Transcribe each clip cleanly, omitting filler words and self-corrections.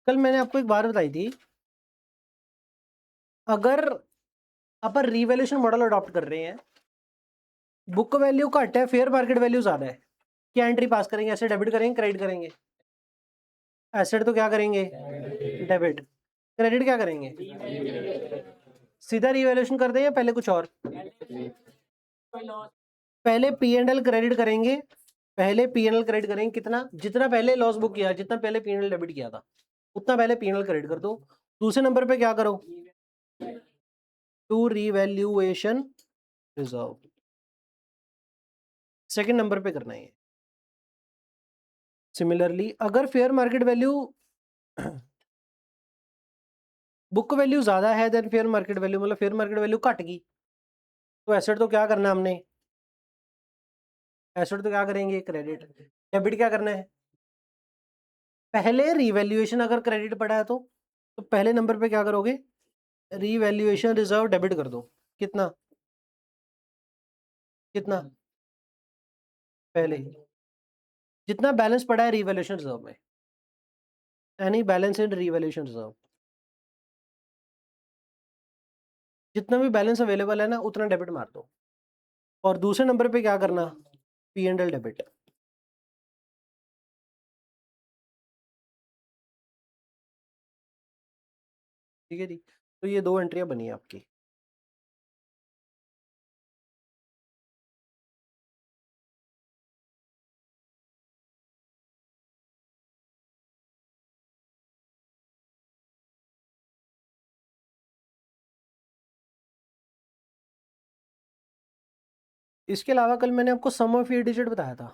कल मैंने आपको एक बात बताई थी, अगर अपन रीवैल्यूएशन मॉडल अडॉप्ट कर रहे हैं, बुक वैल्यू घट है, फेयर मार्केट वैल्यू ज्यादा है, क्या एंट्री पास करेंगे? एसेट डेबिट करेंगे, क्रेडिट करेंगे? एसेट तो क्या करेंगे? डेबिट। क्रेडिट क्या करेंगे? सीधा रीवैल्यूएशन कर दें या पहले कुछ और? पहले P&L क्रेडिट करेंगे, पहले P&L क्रेडिट करेंगे। कितना? जितना पहले लॉस बुक किया, जितना पहले P&L डेबिट किया था, उतना पहले P&L क्रेडिट कर दो। दूसरे नंबर पे क्या करो? To revaluation reserve. Second number पे करना है। सिमिलरली अगर fair market value book value ज्यादा है देन फेयर मार्केट वैल्यू, मतलब फेयर मार्केट वैल्यू घट गई, तो एसेट तो क्या करना है हमने? एसेट तो क्या करेंगे? क्रेडिट। डेबिट क्या करना है? पहले रीवैल्यूएशन अगर क्रेडिट पड़ा है तो पहले नंबर पे क्या करोगे? रीवैल्यूएशन रिजर्व डेबिट कर दो। कितना? कितना? पहले जितना बैलेंस पड़ा है रीवैल्यूएशन रिजर्व में, एनी बैलेंस इन रीवैल्यूएशन रिजर्व, जितना भी बैलेंस अवेलेबल है ना उतना डेबिट मार दो। और दूसरे नंबर पे क्या करना? P&L debit. ठीक है जी, तो ये दो एंट्रियां बनी है आपकी। इसके अलावा कल मैंने आपको सम ऑफ ये डिजिट बताया था,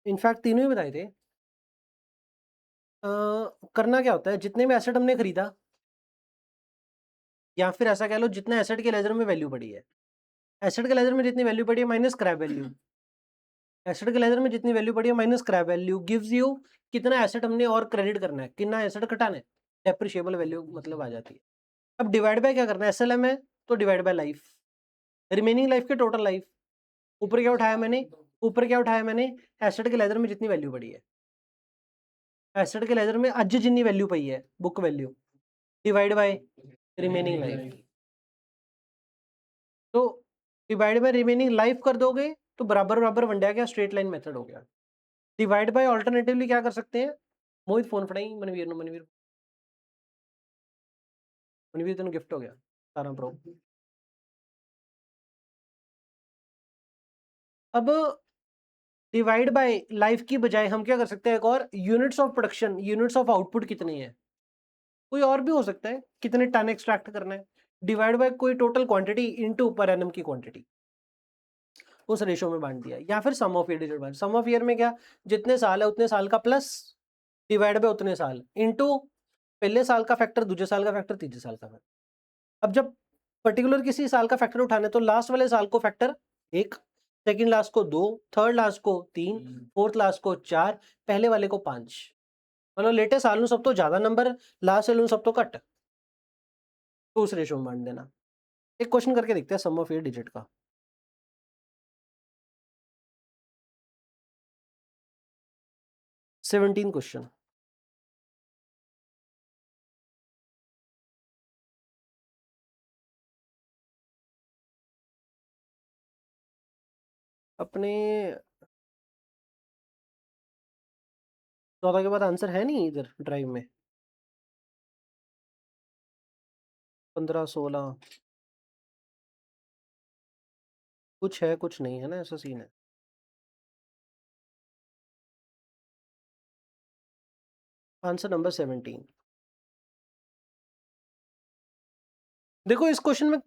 इनफैक्ट तीनों ही बताए थे। करना क्या होता है, जितने भी एसेट हमने खरीदा, या फिर ऐसा कह लो जितने एसेट के लेजर में वैल्यू पड़ी है, एसेट के लेजर में जितनी वैल्यू पड़ी है माइनस स्क्रैप वैल्यू, एसेट के लेजर में जितनी वैल्यू पड़ी है minus scrap value gives you कितना एसेट हमने और क्रेडिट करना है, कितना एसेट घटाना है, डेप्रिशिएबल वैल्यू मतलब आ जाती है। अब डिवाइड बाय क्या करना है? SLM है तो divide bye life, remaining life के टोटल लाइफ। ऊपर क्या उठाया मैंने? ऊपर क्या उठाया मैंने? एसेट के लेजर में जितनी वैल्यू पड़ी है, एसेट के लेजर में अज जितनी वैल्यू पई है book value, divide by remaining life. तो डिवाइड बाय रिमेनिंग लाइफ कर दोगे तो बराबर बराबर बन जाएगा, स्ट्रेट लाइन मेथड हो गया। डिवाइड बाय ऑल्टरनेटिवली क्या कर सकते हैं? मोहित फोन फड़ाई मनवीर नो, मनवीर मनवीर तेन गिफ्ट हो गया 17 प्रो। अब डिवाइड बाय लाइफ की बजाय हम क्या कर सकते हैं? एक और, units of production, units of output कितनी है, कोई और भी हो सकता है, कितने टन एक्सट्रैक्ट करना है, डिवाइड बाय कोई total quantity into per annum की क्वांटिटी, उस रेशो में बांट दिया। या फिर सम ऑफ ईयर डिजिट बांट, सम ऑफ ईयर में क्या, जितने साल है उतने साल का प्लस डिवाइड बाय उतने साल इनटू पहले साल का फैक्टर, दूसरे साल का फैक्टर, तीसरे साल का फैक्टर। अब जब पर्टिकुलर किसी साल का फैक्टर उठाना है तो लास्ट वाले साल को फैक्टर 1, सेकंड लास्ट को 2, थर्ड लास्ट को 3, फोर्थ लास्ट को 4, पहले वाले को 5। मतलब लेटेस्ट साल सब तो ज्यादा नंबर, लास्ट साल सब तो कट, तो उस रेशो में बांट देना। एक क्वेश्चन करके देखते हैं सम ऑफ ईयर डिजिट का। 17 क्वेश्चन। अपने 14 के बाद आंसर है नहीं इधर ड्राइव में, 15 16 कुछ है कुछ नहीं है ना, ऐसा सीन है। Answer number 17। देखो इस क्वेश्चन में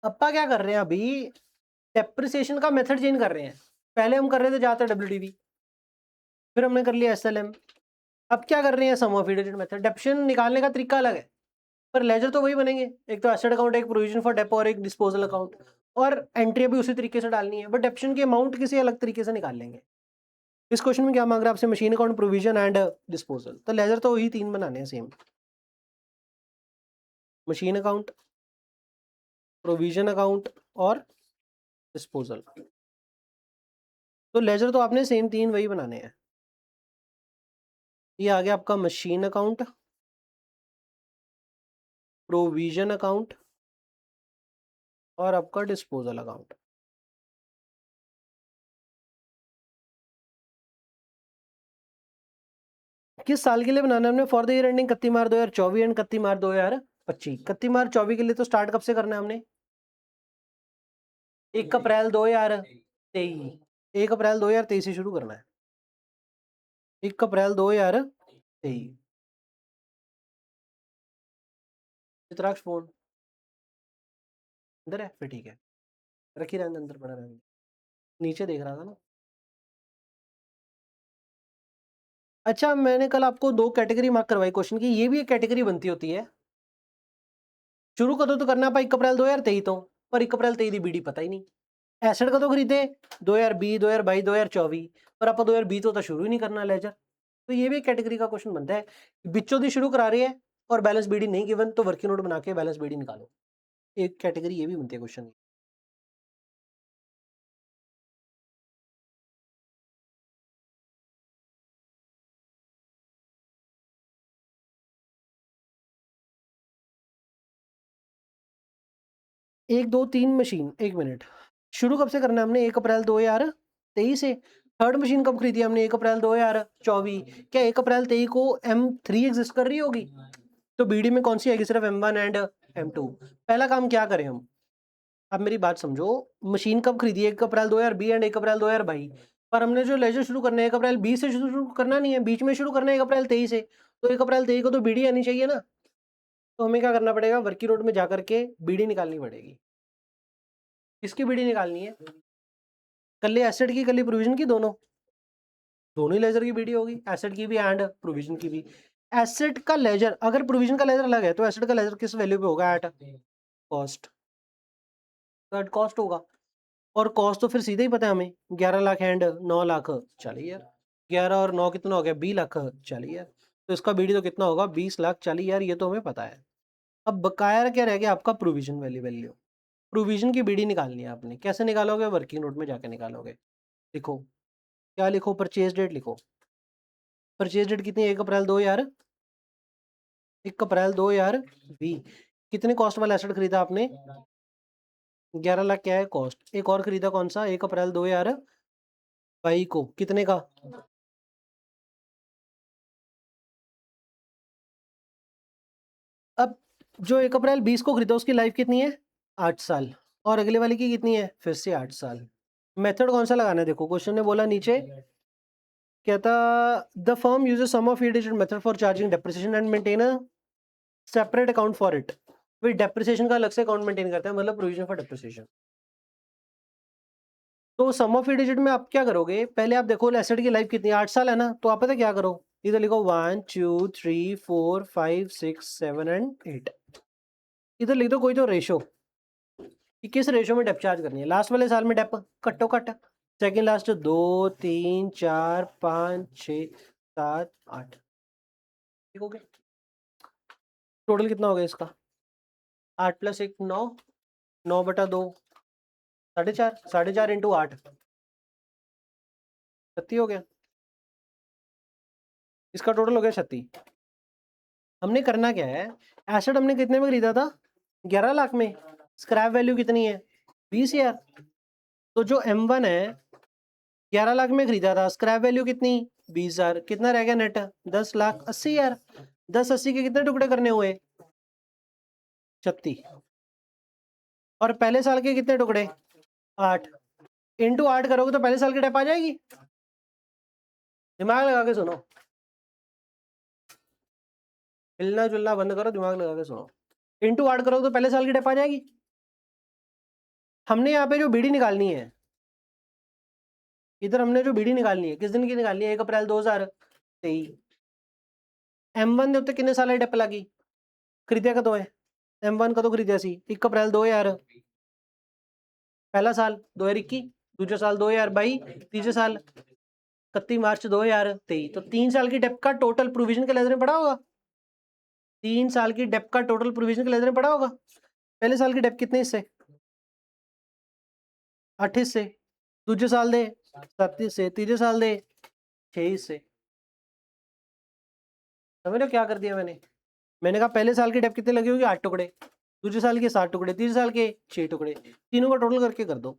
अपा क्या कर रहे हैं, अभी डेप्रिसिएशन का मेथड चेंज कर रहे हैं। पहले हम कर रहे थे जाते WDV, फिर हमने कर लिया SLM, अब क्या कर रहे हैं? सम ऑफ डिजिट मेथड। डेप्शन निकालने का तरीका अलग है पर लेजर तो वही बनेंगे, एक तो एसेट अकाउंट, एक प्रोविजन फॉर डेपो और एक डिस्पोजल अकाउंट, और एंट्री भी उसी तरीके से डालनी है, बट डेप्शन की अमाउंट किसी अलग तरीके से निकाल लेंगे। इस क्वेश्चन में क्या मांग रहा है आपसे? Machine account, provision and disposal. तो लेजर तो वही 3 बनाने हैं same, machine account, provision account और डिस्पोजल। तो लेजर तो आपने सेम 3 वही बनाने हैं। ये आ गया आपका मशीन अकाउंट, प्रोविजन अकाउंट और आपका डिस्पोजल अकाउंट। किस साल के लिए बनाना है हमने? For the year ending 31 March 2024 and 31 March 2025। 31 March 24 के लिए तो स्टार्ट कब से करना है हमने? 1 अप्रैल 2023। 1 अप्रैल 2023 से शुरू करना है। 1 अप्रैल 2023। चित्राक्ष फोन अंदर है? फिर ठीक है, रखी रहने, अंदर पड़ा रहने। नीचे देख रहा था ना। अच्छा, मैंने कल आपको 2 कैटेगरी मार्क करवाई क्वेश्चन की, ये भी एक कैटेगरी बनती होती है। शुरू कदों तो करना ਆਪਾਂ 1 अप्रैल 2023 ਤੋਂ, ਪਰ 1 अप्रैल 23 ਦੀ ਬੀਡੀ ਪਤਾ ਹੀ ਨਹੀਂ। ਐਸਿਡ ਕਦੋਂ ਖਰੀਦੇ? 2020 2022 2024, पर ਆਪਾਂ 2020 ਤੋਂ ਤਾਂ शुरू ही नहीं करना लेजर। तो ये भी एक कैटेगरी का क्वेश्चन बनता है। बिचों दी शुरू करा रही है और बैलेंस बीडी नहीं गिवन, तो वर्किंग नोट बना के बैलेंस बीडी निकालो। एक कैटेगरी ये भी बनती है क्वेश्चन की। एक दो तीन मशीन, एक मिनट, शुरू कब से करना है हमने? 1 अप्रैल 2023 से। थर्ड मशीन कब खरीदी हमने? 1 अप्रैल 2024। क्या 1 अप्रैल 23 को M3 एग्जिस्ट कर रही होगी? तो बीडी में कौन सी आएगी? सिर्फ M1 एंड M2। पहला काम क्या करें हम? अब मेरी बात समझो, मशीन कब खरीदी? 1 अप्रैल 2020 एंड 1 अप्रैल 2022। पर हमने जो लेजर शुरू करना है 1 अप्रैल 20 से शुरू करना नहीं है, बीच में शुरू करना है 1 अप्रैल 23 से। तो 1 अप्रैल 23 को तो बीडी आनी चाहिए ना। तो हमें क्या करना पड़ेगा? वर्किंग नोट में जाकर के बीडी निकालनी पड़ेगी। किसकी बीडी निकालनी है? कल्ले एसेट की, कल्ले प्रोविजन की, दोनों दोनों ही लेजर की बीडी होगी, एसेट की भी एंड प्रोविजन की भी। एसेट का लेजर, अगर प्रोविजन का लेजर अलग है तो एसेट का लेजर किस वैल्यू पे होगा? At cost. तो एट कॉस्ट होगा, और कॉस्ट तो फिर सीधे ही पता है हमें, 11 लाख एंड 9 लाख। चलिए यार, 11 और 9 कितना हो गया? 20 लाख। चलिए यार, तो इसका बीडी तो कितना होगा? 20 लाख। चलिए यार, ये तो हमें पता है। अब बकाया क्या रह गया आपका? Provision value. प्रोविजन की बीडी निकालनी है आपने। कैसे निकालोगे? वर्किंग नोट में जाके निकालोगे। लिखो, क्या लिखो? परचेज डेट लिखो। परचेज डेट कितनी है? 1 अप्रैल 2000, 1 अप्रैल 2020। कितने कॉस्ट वाला एसेट खरीदा आपने? 11 लाख। क्या है? कॉस्ट। एक और खरीदा, कौन सा? 1 अप्रैल 2022 को, कितने का? अब जो 1 अप्रैल 20 को खरीदा उसकी लाइफ कितनी है? 8 साल। और अगले वाले की कितनी है? फिर से 8 साल। मेथड कौन सा लगाना है? देखो, क्वेश्चन ने बोला नीचे, कहता the firm uses sum of the digit method for charging depreciation and maintain a separate account for it. फिर डेप्रिसिएशन का अलग से अकाउंट मेंटेन करता है, मतलब प्रोविजन फॉर डेप्रिसिएशन। तो सम ऑफ ई डिजिट में आप क्या करोगे? पहले आप देखो एसेट की लाइफ कितनी है? 8 साल है ना। तो आप पता क्या करो? इधर लिखो 1 2 3 4 5 6 7 एंड 8। इधर लिख दो कोई तो रेशो, कि किस रेशो में डेप चार्ज करनी है। लास्ट वाले साल में डेप कट्टो कट, सेकेंड लास्ट 2 3 4 5 6 7 8। ठीक हो गया? टोटल कितना हो गया इसका? 8 + 1 9, 9/2 4.5, 4.5 इंटू 8 36 हो गया। इसका टोटल हो गया 36। हमने करना क्या है? एसेट हमने कितने में खरीदा था? 11 लाख में। स्क्रैप वैल्यू कितनी है? 20,000। तो जो M1 है 11 लाख में खरीदा था, स्क्रैप वैल्यू कितनी? 20,000। कितना रह गया नेट? 10,80,000। 10 80 के कितने टुकड़े करने हुए? 36। और पहले साल के कितने टुकड़े? 8। इंटू 8 करोगे तो पहले साल की डेप आ जाएगी। दिमाग लगा के सुनो, हिलना जुलना बंद करो, दिमाग लगा के सुनो। इंटू 8 करोगे तो पहले साल की डेप आ जाएगी। हमने यहाँ पे जो बीडी निकालनी है, इधर हमने जो बीडी निकालनी है, किस दिन की निकालनी है? 1 अप्रैल 2023। M1 ਦੇ ਉੱਤੇ ਕਿੰਨੇ ਸਾਲ ਦੀ ਡਿਪ ਲੱਗੀ? ਖਰੀਦਿਆ ਕਦੋਂ ਹੈ? M1 ਕਦੋਂ ਖਰੀਦਿਆ ਸੀ? 1 ਅਪ੍ਰੈਲ 2000। पहला साल 2021, दूसरा साल 2022, तीसरे साल 31 मार्च 2023। तो 3 साल की डेप का टोटल प्रोविजन के लेजर में पड़ा होगा। 3 साल की डेप का टोटल प्रोविजन के लेजर में पड़ा होगा। पहले साल की डेप कितने हिस्से? 8 हिस्से। दूसरे साल दे 7 हिस्से। तीसरे साल दे 6 हिस्से। समझ लो क्या कर दिया मैंने कहा पहले साल की डेप कितने लगे होगी 8 टुकड़े, दूसरे साल के 7 टुकड़े, तीसरे साल के 6 टुकड़े, तीनों का टोटल करके कर दो।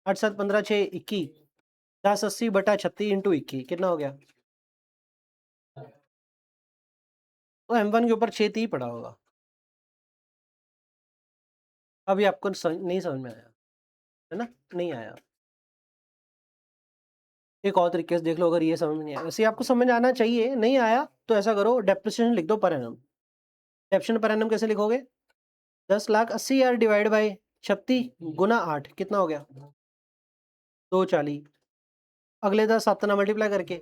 8 7 15 6 21 10 80 बटा 36 इंटू 21 कितना हो गया? तो M1 के ऊपर 6 पड़ा होगा। अभी आपको नहीं समझ में आया है ना? नहीं आया। एक और तरीके से देख लो, अगर ये समझ में नहीं आया, वैसे आपको समझ आना चाहिए। नहीं आया तो ऐसा करो, डेप्रिसिएशन लिख दो per annum. Depreciation per annum कैसे लिखोगे? 10,80,000 डिवाइड बाई 36 गुना 8 कितना हो गया? 240। अगले 10 7 ना मल्टीप्लाई करके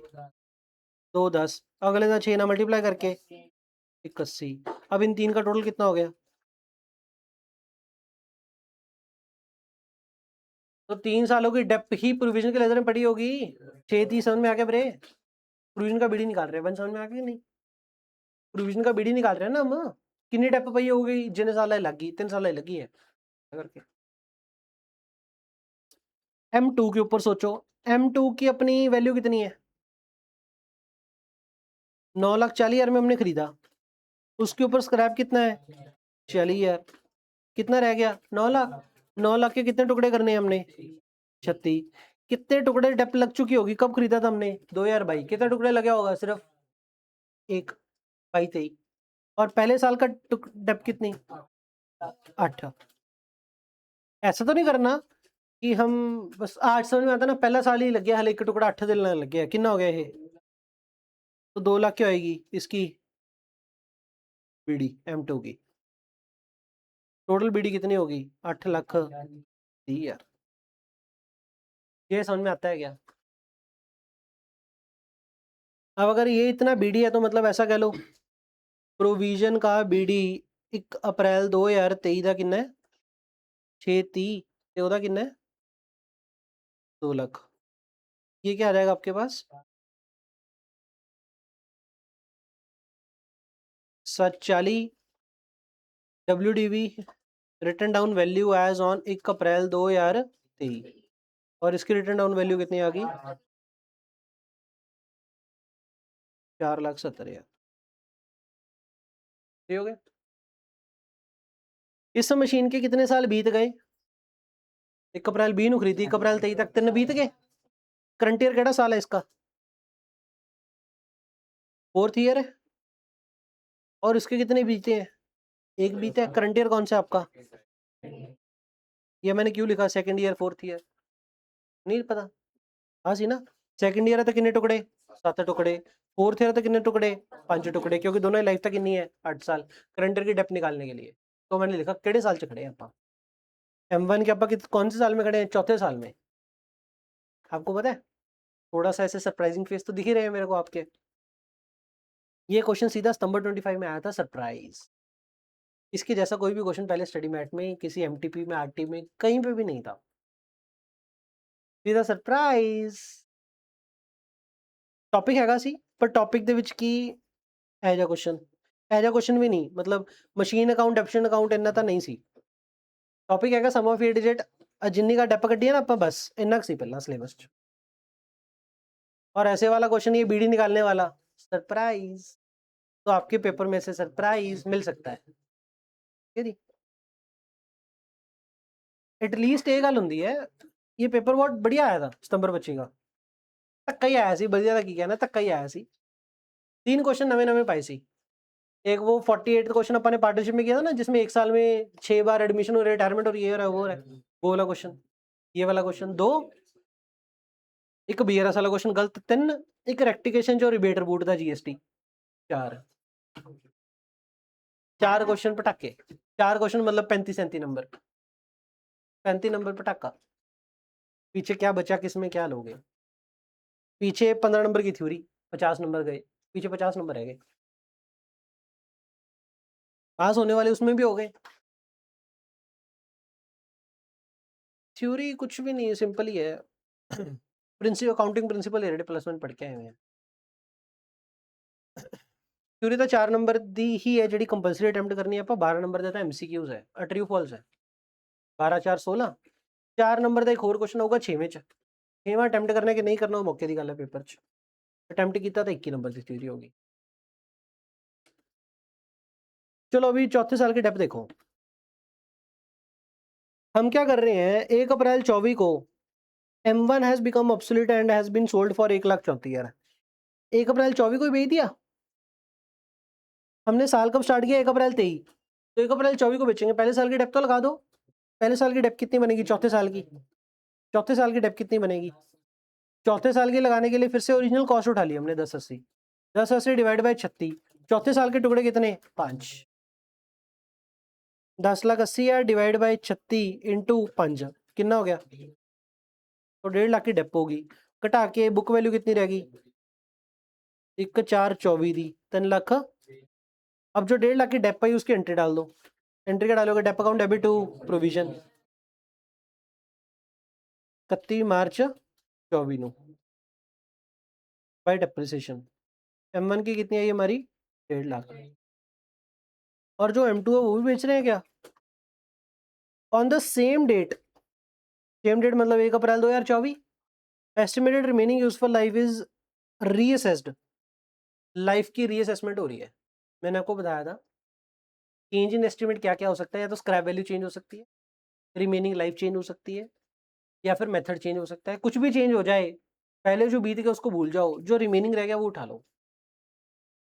210, अगले 10 6 ना मल्टीप्लाई करके 81। अब इन तीन का टोटल कितना हो गया? तो 3 सालों की डेप ही प्रोविजन के लेजर में पड़ी होगी। 6 समझ में आ गया ब्रे? प्रोविजन का बीडी निकाल रहे हैं, समझ में आ गया नहीं? प्रोविजन का बीडी निकाल रहे हैं ना हम। कितनी डेप पई हो गई? जिन साल लगी 3 साल लगी है करके। M2 के ऊपर सोचो, M2 की अपनी वैल्यू कितनी है? 9,40,000 में हमने खरीदा, उसके ऊपर स्क्रैप कितना है? 40,000। कितना रह गया? 9 लाख। 9 लाख के कितने टुकड़े करने हैं हमने? 36। कितने टुकड़े डेप लग चुकी होगी? कब खरीदा था हमने? 2022। कितने टुकड़े लगे होगा? सिर्फ एक, 22। और पहले साल का डेप कितनी? 8। ऐसा तो नहीं करना कि हम बस 8 समझ में आता ना, पहला साल ही लग गया, हल एक टुकड़ा 8 दिन लग गया, कितना हो गया ये? तो 2 लाख क्या होगी इसकी बीडी M2 की? टोटल बीडी कितनी होगी? 8 लाख 30,000। ये समझ में आता है क्या? अब अगर ये इतना बीडी है तो मतलब ऐसा कह लो, प्रोविजन का बीडी 1 अप्रैल 2023 का कितना है? 630 ਤੇ ਉਹਦਾ कितना है? 2 लाख। ये क्या आ जाएगा आपके पास? 740 WDV written down value as on 1 April 2023, और इसकी रिटर्न डाउन वैल्यू कितनी आ गई? 4,70,000। ठीक हो गया? इस मशीन के कितने साल बीत गए? 1 अप्रैल 20 ਨੂੰ खरीदी, 1 अप्रैल 23 तक 3 बीत गए। करंट ईयर केड़ा साल है इसका? 4th ईयर है। और इसके कितने बीते हैं? 1 बीता है। करंट ईयर कौन सा है आपका? ये मैंने क्यों लिखा 2nd ईयर 4th ईयर? नहीं पता? हाँ सी ना। 2nd ईयर है तो कितने टुकड़े? 7 टुकड़े। 4th ईयर तो कितने टुकड़े? 5 टुकड़े, क्योंकि दोनों लाइफ तक कितनी है? 8 साल। करंट ईयर की डेप्थ निकालने के लिए तो मैंने लिखा केड़े साल च खड़े हैं आप? M1 के आप कौन से साल में खड़े हैं? 4थे साल में। आपको पता है? थोड़ा सा ऐसे सरप्राइजिंग फेस तो दिख ही रहे हैं मेरे को आपके। ये क्वेश्चन सीधा सितंबर 25 में आया था, सरप्राइज। इसके जैसा कोई भी क्वेश्चन पहले स्टडी मैट में, किसी MTP में, RT में, कहीं पे भी नहीं था। सीधा सरप्राइज। टॉपिक हैगा सी, पर टॉपिक ਦੇ ਵਿੱਚ ਕੀ ਹੈ ਜਿਹਾ क्वेश्चन भी नहीं, मतलब मशीन अकाउंट एप्शन अकाउंट इन्ना ਤਾਂ नहीं सी। टॉपिक हैगा सम ऑफ ए डिजिट, जिन्नी का डेप ਕੱਢੀ है ना ਆਪਾਂ बस इन्ना सी पहला सिलेबस ਚ। और ऐसे वाला क्वेश्चन ये बीडी निकालने वाला, सरप्राइज। तो आपके पेपर में से सरप्राइज मिल सकता है। ठीक है? एटलीस्ट ये गल हुंदी है, ये पेपर बहुत बढ़िया आया था सितंबर 25 का। ਧੱਕਾ ही आया सी, बढ़िया का की कहना, धक्का ही आया सी। 3 क्वेश्चन नवे पाए सी। एक वो 48 क्वेश्चन अपन ने पार्टनरशिप में किया था ना, जिसमें 1 साल में 6 बार एडमिशन और रिटायरमेंट और ये रहा वो है, वो वाला क्वेश्चन। ये वाला क्वेश्चन 2, एक BRS वाला क्वेश्चन गलत 3, एक रेक्टिफिकेशन जो रिबेट रिबूट था GST 4। 4 क्वेश्चन पटाके। 4 क्वेश्चन मतलब 35-37 नंबर। 35 नंबर पटाखा। पीछे क्या बचा, किसमें क्या लोगे? पीछे 15 नंबर की थ्योरी, 50 नंबर गए, पीछे 50 नंबर रह गए। पास होने वाले उसमें भी हो गए। थ्योरी कुछ भी नहीं है, सिंपल ही है। प्रिंसिपल अकाउंटिंग प्रिंसिपल एरिड प्लेसमेंट पढ़ के आए हुए हैं। थ्योरी तो 4 नंबर दी ही है जी कंपलसरी अटेम्प्ट करनी है। 12 नंबर देता MCQs है, ट्रू फॉल्स है। 12 4 16। 4 नंबर का एक और क्वेश्चन होगा 6वें च। 6वां अटेम्प्ट करने के नहीं करना, वो मौके की गल है। पेपर च अटेम्प्ट किया तो 21 नंबर की थ्योरी होगी। चलो अभी चौथे साल की डेप देखो। हम क्या कर रहे हैं, 1 अप्रैल 24 को M1 has become obsolete and has been sold for 1,34,000। 1 April 24 को ही बेच दिया हमने। साल कब स्टार्ट किया, 1 अप्रैल 23, तो 1 अप्रैल 24 को बेचेंगे। पहले साल की डेप तो लगा दो। पहले साल की डेप कितनी बनेगी, चौथे साल की। चौथे साल की डेप कितनी बनेगी, चौथे साल की लगाने के लिए फिर से ओरिजिनल कॉस्ट उठा ली हमने 1080। 1080 डिवाइड बाय 36, चौथे साल के टुकड़े कितने, 5। 10,80,000 डिवाइड बाय 36 इंटू 5 कितना हो गया, तो 1.5 लाख की डेप होगी। घटा के बुक वैल्यू कितनी रहेगी, 1,424 दी, 3 लाख। अब जो 1.5 लाख की डेप आई उसकी एंट्री डाल दो। एंट्री क्या डालोगे, dep account debit to provision 31 March 24 ਨੂੰ बाय डेप्रिसिएशन। M1 की कितनी आई हमारी, 1.5 लाख। और जो M2 है वो भी बेच रहे हैं क्या, on the same date. Same date मतलब 1 April 2024। Estimated remaining useful life is reassessed. Life की रीअसेसमेंट हो रही है। मैंने आपको बताया था चेंज इन एस्टिमेट क्या क्या हो सकता है, या तो स्क्रैप वैल्यू चेंज हो सकती है, रिमेनिंग लाइफ चेंज हो सकती है, या फिर मेथड चेंज हो सकता है। कुछ भी चेंज हो जाए, पहले जो बीत गया उसको भूल जाओ, जो रिमेनिंग रह गया वो उठा लो।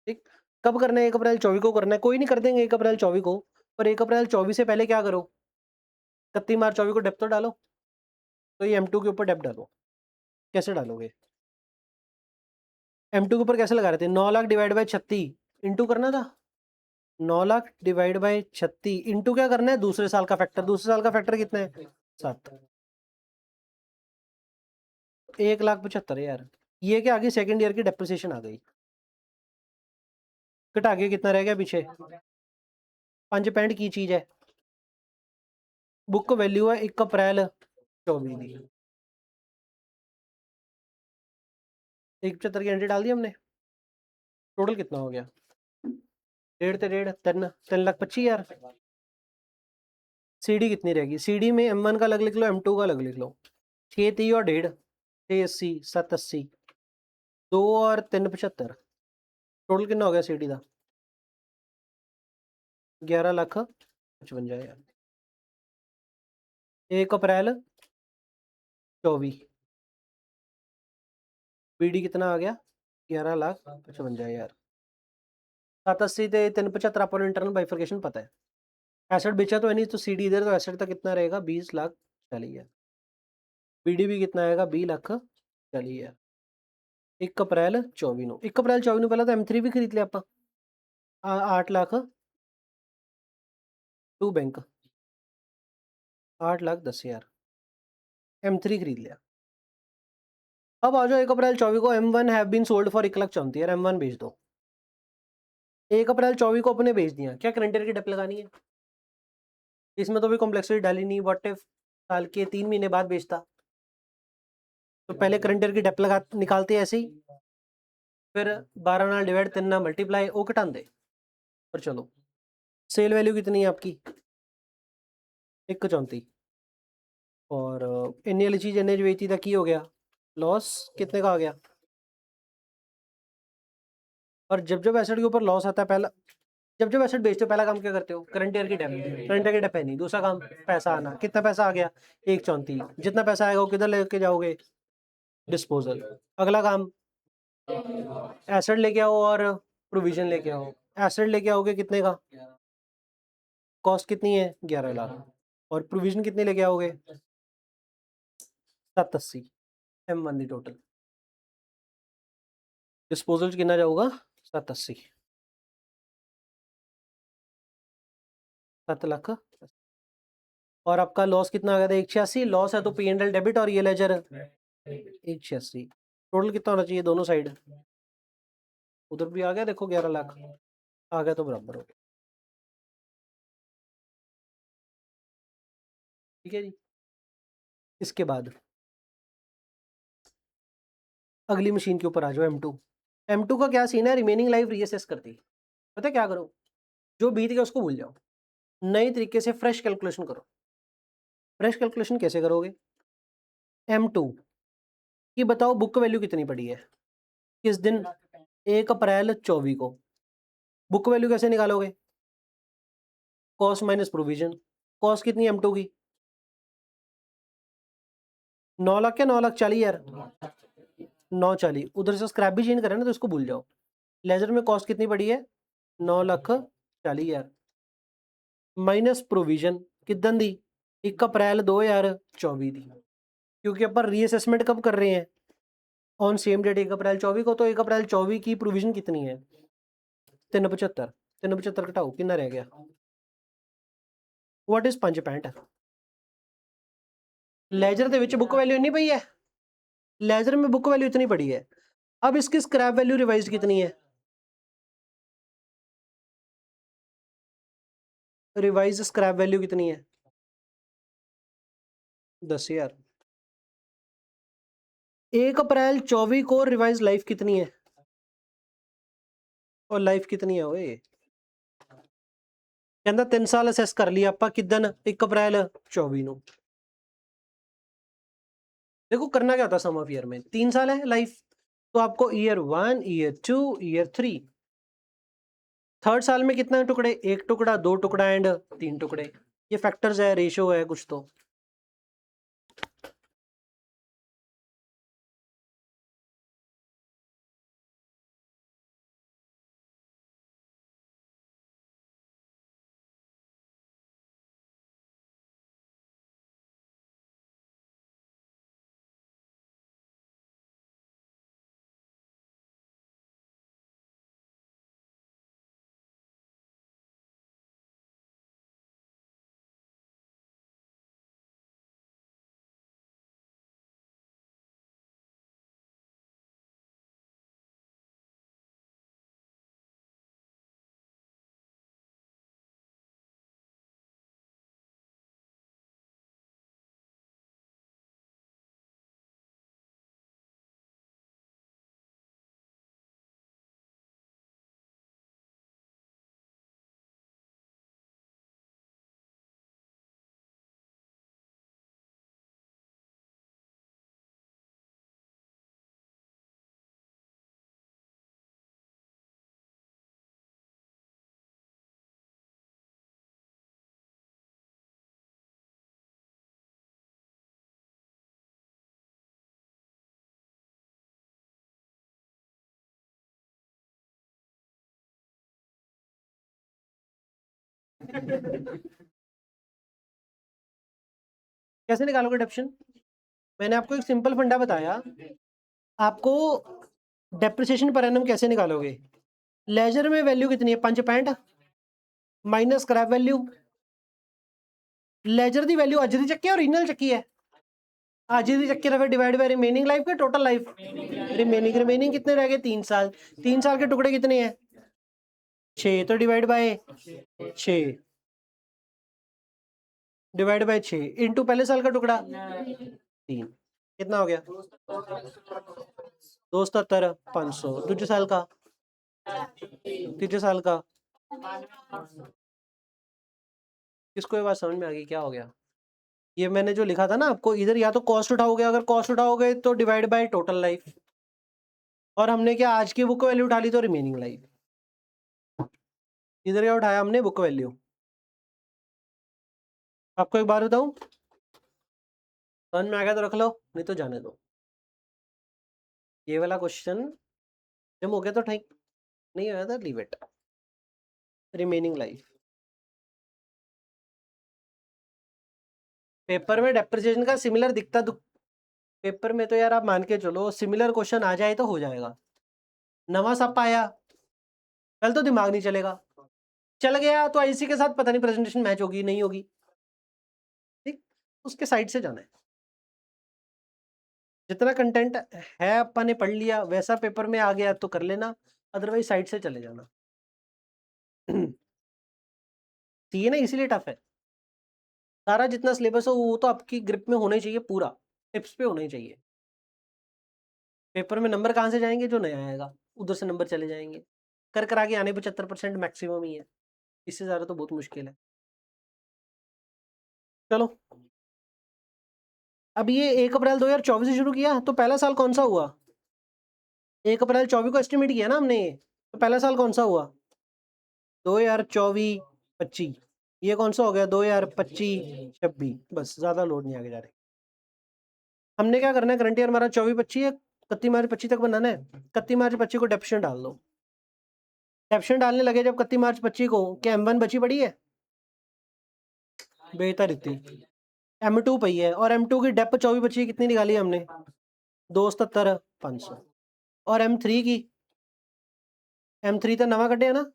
ठीक, कब करना है, 1 अप्रैल 24 को करना है। कोई नहीं कर देंगे 1 अप्रैल 24 को, पर 1 अप्रैल 24 से पहले क्या करो, 31 मार्च 24 को डेप तो डालो। तो ये M2 के ऊपर डेप डालो। कैसे डालोगे, M2 के ऊपर कैसे लगा रहे थे, 9 लाख डिवाइड बाय 36 इंटू करना था। 9 लाख डिवाइड बाय 36 इंटू क्या करना है, दूसरे साल का फैक्टर। दूसरे साल का फैक्टर कितना है, 7। 1,75,000। ये क्या आगे सेकंड ईयर की डेप्रिसिएशन आ गई। घटा के कितना रह गया पीछे, 5 की चीज है। बुक वैल्यू है 1 अप्रैल 24 की। 175 की एंट्री डाल दी हमने। टोटल कितना हो गया, 1.5 लाख 25,000। सीडी कितनी रहेगी, सीडी में M1 का अलग लिख लो, M2 का अलग लिख लो। 6 और 1.5, 680, 780, 2 और 375। टोटल कितना हो गया सीडी का, 11,55,000। 1 अप्रैल 24, बीडी कितना आ गया, 11,55,000। 780 ਤੇ 375 ਆਪਾਂ ਨੂੰ इंटरनल बाइफर्केशन पता है। एसेट बेचा तो है नहीं, तो सीडी इधर, तो एसेट तक कितना रहेगा, 20,40,000। बीडी भी कितना आएगा, 20,40,000। 1 अप्रैल 24 ਨੂੰ। 1 अप्रैल 24 ਨੂੰ ਪਹਿਲਾਂ ਤਾਂ M3 भी खरीद लिया ਆਪਾਂ, 8 लाख टू बैंक, 8,10,000 M3 खरीद लिया। अब आ जाओ 1 अप्रैल 24 को, M1 have been sold for 1,34,000, M1 बेच दो। 1 अप्रैल 24 को अपने बेच दिया, क्या करंट ईयर की डेप लगानी है, इसमें तो भी कॉम्प्लेक्सिटी डाली नहीं। व्हाट इफ साल के 3 महीने बाद बेचता, तो पहले करंट ईयर की डेप लगा निकालते ऐसे ही, फिर 12 ਨਾਲ डिवाइड 3 ਨਾਲ मल्टीप्लाई वो घटाते। पर चलो सेल वैल्यू कितनी है आपकी, 1,34, और इन्नी वाली चीज इन्ने बेचती था, की हो गया, लॉस कितने का आ गया। और जब जब एसेट के ऊपर लॉस आता है, पहला जब जब एसेट बेचते हो पहला काम क्या करते हो, करंट ईयर की डेप। करंट ईयर की डेप है नहीं, दूसरा काम पैसा आना। कितना पैसा आ गया, 1,34। जितना पैसा आएगा वो किधर लेके जाओगे, डिस्पोजल। अगला काम एसेट लेके आओ और प्रोविजन लेके आओ। एसेट लेके आओगे कितने का, कॉस्ट कितनी है, 11 लाख। और प्रोविजन कितने लेके आओगे, 780। M1 दी टोटल डिस्पोजल कितना जाऊगा, 780, 7 लाख। और आपका लॉस कितना आ गया था, 186। लॉस है तो P&L डेबिट और ये लेजर 186। टोटल कितना होना चाहिए दोनों साइड, उधर भी आ गया देखो 11 लाख आ गया, तो बराबर हो गया। ठीक है जी। इसके बाद अगली मशीन के ऊपर आ जाओ, M2। M2 का क्या सीन है, रिमेनिंग लाइफ रीअसेस करती है। पता है क्या करो, जो बीत गया उसको भूल जाओ, नए तरीके से फ्रेश कैलकुलेशन करो। फ्रेश कैलकुलेशन कैसे करोगे, M2 की बताओ बुक वैल्यू कितनी पड़ी है, किस दिन, 1 अप्रैल 24 को। बुक वैल्यू कैसे निकालोगे, कॉस्ट माइनस प्रोविजन, कॉस्ट कितनी M2 की 9 लाख क्या 9 लाख 40 यार 940, उधर से स्क्रैप भी चेंज करें ना तो इसको भूल जाओ। लेजर में कॉस्ट कितनी पड़ी है 9 लाख 40 यार माइनस प्रोविजन कितन दी 1 अप्रैल 2024 दी, क्योंकि अपन रीअसेसमेंट कब कर रहे हैं ऑन सेम डेट 1 अप्रैल 24 को, तो 1 अप्रैल 24 की प्रोविजन कितनी है 375, 375 घटाओ कितना रह गया व्हाट इज 565। लेजर ਦੇ ਵਿੱਚ बुक वैल्यू इतनी पई है, लेजर में बुक वैल्यू इतनी पड़ी है। अब इसकी स्क्रैप वैल्यू रिवाइज कितनी है, रिवाइज स्क्रैप वैल्यू कितनी है 10,000। 1 अप्रैल 24 को रिवाइज लाइफ कितनी है और लाइफ कितनी है ओए, कहता 3 साल असेस कर लिया ਆਪਾਂ किदन 1 अप्रैल 24 ਨੂੰ। देखो करना क्या होता है सम ऑफ ईयर में 3 साल है लाइफ, तो आपको ईयर 1 ईयर 2 ईयर 3, थर्ड साल में कितना टुकड़े 1 टुकड़ा 2 टुकड़ा एंड 3 टुकड़े, ये फैक्टर्स है रेशियो है कुछ तो। कैसे निकालोगे डेप्शन, मैंने आपको एक सिंपल फंडा बताया, आपको डेप्रिसिएशन पर एनम कैसे निकालोगे। लेजर में वैल्यू कितनी है 565 माइनस स्क्रैप वैल्यू, लेजर दी वैल्यू अज दी चक्की है ओरिजिनल चक्की है, अज दी चक्की फिर डिवाइड बाय रिमेनिंग लाइफ के टोटल लाइफ, रिमेनिंग कितने रह गए 3 साल, 3 साल के टुकड़े कितने हैं 6, तो divide by 6 divide by 6 into पहले साल का टुकड़ा 3, कितना हो गया 277 500, दूसरे साल का तीसरे साल का, किसको ये बात समझ में आ गई क्या हो गया। ये मैंने जो लिखा था ना आपको, इधर या तो कॉस्ट उठाओगे, अगर कॉस्ट उठाओगे तो डिवाइड बाय टोटल लाइफ, और हमने क्या आज की बुक वैल्यू उठा ली तो रिमेनिंग लाइफ, इधर क्या उठाया हमने बुक वैल्यू। आपको एक बार बताऊं, समझ में आ गया तो रख लो नहीं तो जाने दो। ये वाला क्वेश्चन जब हो गया तो ठीक, नहीं आया था leave it. Remaining life paper में डेप्रिसिएशन का सिमिलर दिखता पेपर में तो यार आप मान के चलो सिमिलर क्वेश्चन आ जाए तो हो जाएगा, नवा सप आया कल तो दिमाग नहीं चलेगा, चल गया तो आईसी के साथ पता नहीं प्रेजेंटेशन मैच होगी नहीं होगी, ठीक उसके साइड से जाना है। जितना कंटेंट है अपन ने पढ़ लिया वैसा पेपर में आ गया तो कर लेना, अदरवाइज साइड से चले जाना। सीए ना इसीलिए टफ है, सारा जितना सिलेबस हो वो तो आपकी ग्रिप में होना ही चाहिए, पूरा टिप्स पे होना ही चाहिए। पेपर में नंबर कहाँ से जाएंगे, जो नया आएगा उधर से नंबर चले जाएंगे, कर कर आगे आने 75% मैक्सिमम ही है, इससे ज़्यादा तो बहुत मुश्किल है। चलो अब ये 1 अप्रैल 2024 से शुरू किया तो पहला साल कौन सा हुआ, 1 अप्रैल 24 को एस्टिमेट किया ना हमने, तो पहला साल कौन सा हुआ 2024-25, ये कौन सा हो गया 2 यार 25 26, बस ज्यादा लोड नहीं आगे जा रहे। हमने क्या करना है, करंट ईयर हमारा 24-25 है, 31 मार्च 25 तक बनाना है। 31 मार्च 25 को डेप्शन डाल दो। डेप्शन डालने लगे जब 31 मार्च 25 को, क्या M1 बची पड़ी है? बेहतर इतनी। M2 पई है, और M2 की डेप 24-25 कितनी निकाली है हमने? 277 500। और M3 की, M3 तो नवा कटे है ना,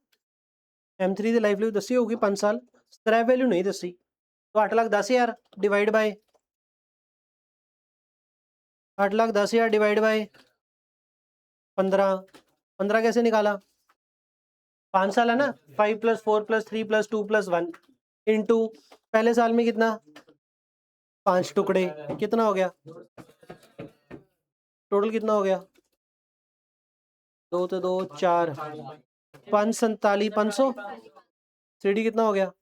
M3 की लाइफ वैल्यू दसी होगी 5 साल, स्क्रैप वैल्यू नहीं दसी, तो 8,10,000 डिवाइड बाय 8,10,000 डिवाइड बाय 15। 15 कैसे निकाला? 5 साल है ना, 5 + 4 + 3 + 2 + 1 इंटू पहले साल में कितना, 5 टुकड़े, कितना हो गया टोटल, कितना हो गया? 2 तो 2 4, 547 500। CD कितना हो गया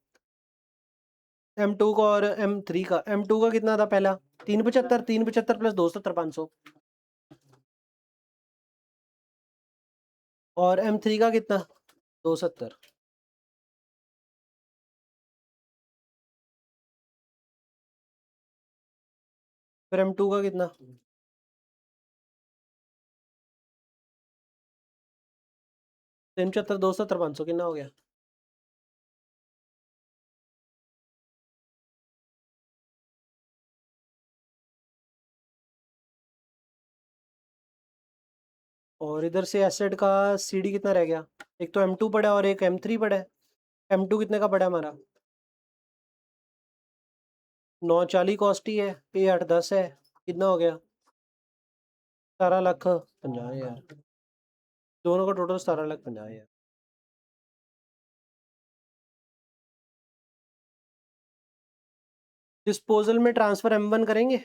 M2 का और M3 का? M2 का कितना था पहला? 375, 375 + 270 500। और M3 का कितना? 270। फिर M2 का कितना? 375 270 500 कितना हो गया? और इधर से एसेट का CD कितना रह गया? एक तो M2 पड़ा है और एक M3 पड़ा है। M2 कितने का पड़ा है हमारा? 940 कॉस्ट ही है, पे 810 है, कितना हो गया? 17,50,000। दोनों का टोटल 17,50,000। डिस्पोजल में ट्रांसफर M1 करेंगे,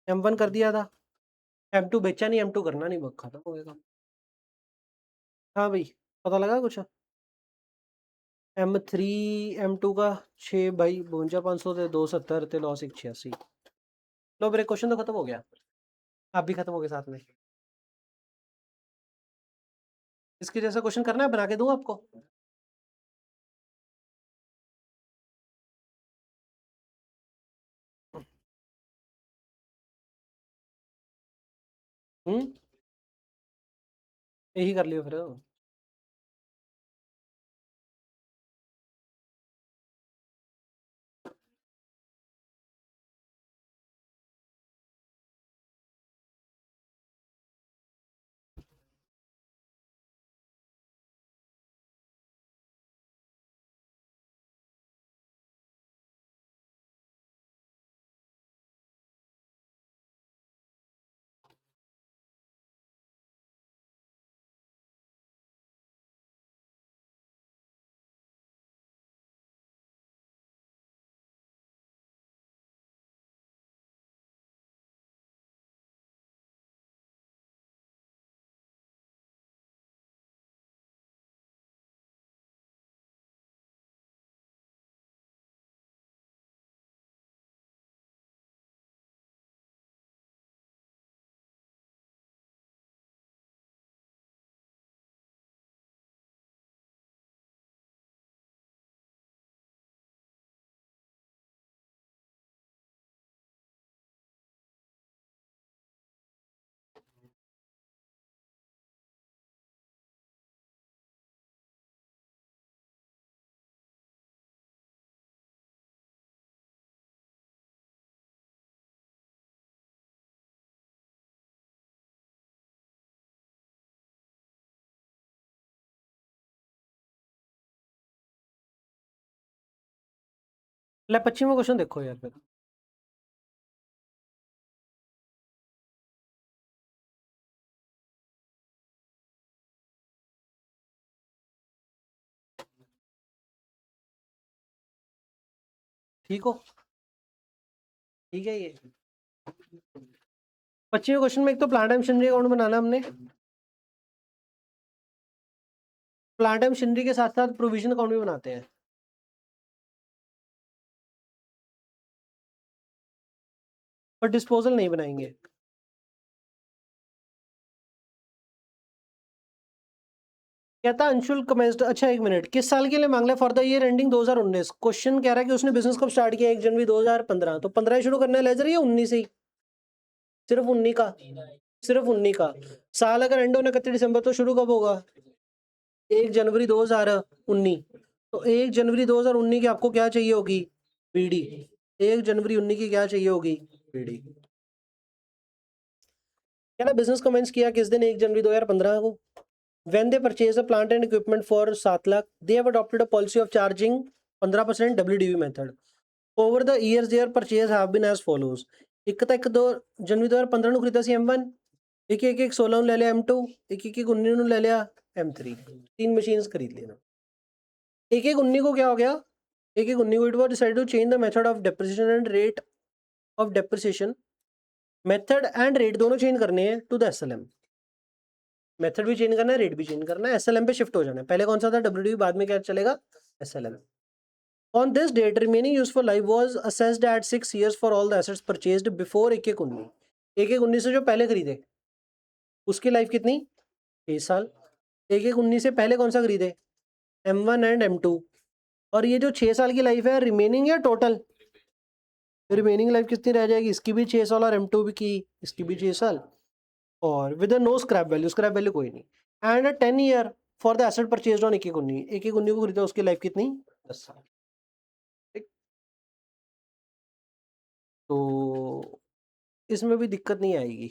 M1 कर दिया था, M2 बेचा नहीं, M2 करना नहीं, बस खत्म हो गया। हाँ भाई, पता लगा कुछ? M3 M2 का 6 भाई 52,500 थे, 270 थे, लॉस 186। लो ब्रेक, क्वेश्चन तो खत्म हो गया, आप भी खत्म हो गए साथ में। इसके जैसा क्वेश्चन करना है, बना के दूं आपको? हम्म, यही कर लियो फिर। ले 25वां क्वेश्चन देखो यार फिर। ठीक हो? ठीक है ये 25वें क्वेश्चन में एक तो प्लांट एंड मशीनरी अकाउंट बनाना हमने, प्लांट एंड मशीनरी के साथ साथ प्रोविजन अकाउंट भी बनाते हैं। पर डिस्पोजल नहीं बनाएंगे। कहता अंशुल कमेंस्ड, अच्छा एक मिनट, किस साल के लिए मांग लिया? For the year ending 2019। Question कह रहा है कि उसने बिजनेस कब स्टार्ट किया? 1 जनवरी 2015। तो 15 शुरू करना है लेजर या 19 ही? सिर्फ 19 का? सिर्फ 19 का साल अगर एंड होना 31 दिसंबर तो शुरू कब होगा? 1 जनवरी 2019। तो 1 जनवरी 2019 की आपको क्या चाहिए होगी? बीडी। 1 जनवरी 19 की क्या चाहिए होगी? बीडी। क्या ना बिजनेस कमेंस किया किस दिन? 1 जनवरी 2015 को। When they purchase a plant and equipment for 7 lakh, they have adopted a policy of charging 15% WDV method. Over the years, their purchase have been as follows. ਇੱਕ ਤਾਂ 1 ਜਨਵਰੀ 2015 ਨੂੰ ਖਰੀਦਾ ਸੀ M1, ਇੱਕ 16 ਨੂੰ ਲੈ ਲਿਆ M2, ਇੱਕ 19 ਨੂੰ ਲੈ ਲਿਆ M3। 3 ਮਸ਼ੀਨਸ ਖਰੀਦ ਲਈਆਂ। 19 को क्या हो गया? 19 को it was decided to change the method of depreciation and rate of depreciation, method and rate दोनों चेंज करने हैं to the SLM। मेथड भी चेंज करना है, रेट भी चेंज करना है, एसएलएम पे शिफ्ट हो जाना है। पहले कौन सा था? डब्ल्यूडीवी, बाद में क्या चलेगा? SLM. On this date remaining useful life was assessed at 6 years for all the assets purchased before 1/1/19। 1/1/19 से जो पहले खरीदे उसकी लाइफ कितनी? 6 साल। 1/1/19 से पहले कौन सा खरीदे? M1 and M2। और ये जो 6 साल की लाइफ है रिमेनिंग या टोटल? रिमेनिंग लाइफ कितनी रह जाएगी? इसकी भी 6 साल और M2 की इसकी भी 6 साल, और with no scrap value, scrap value कोई नहीं। And 10 year for the asset purchased on 1/1/19। 1/1/19 को खरीदा, उसकी लाइफ कितनी? 10 साल। ठीक। तो इसमें भी दिक्कत नहीं आएगी।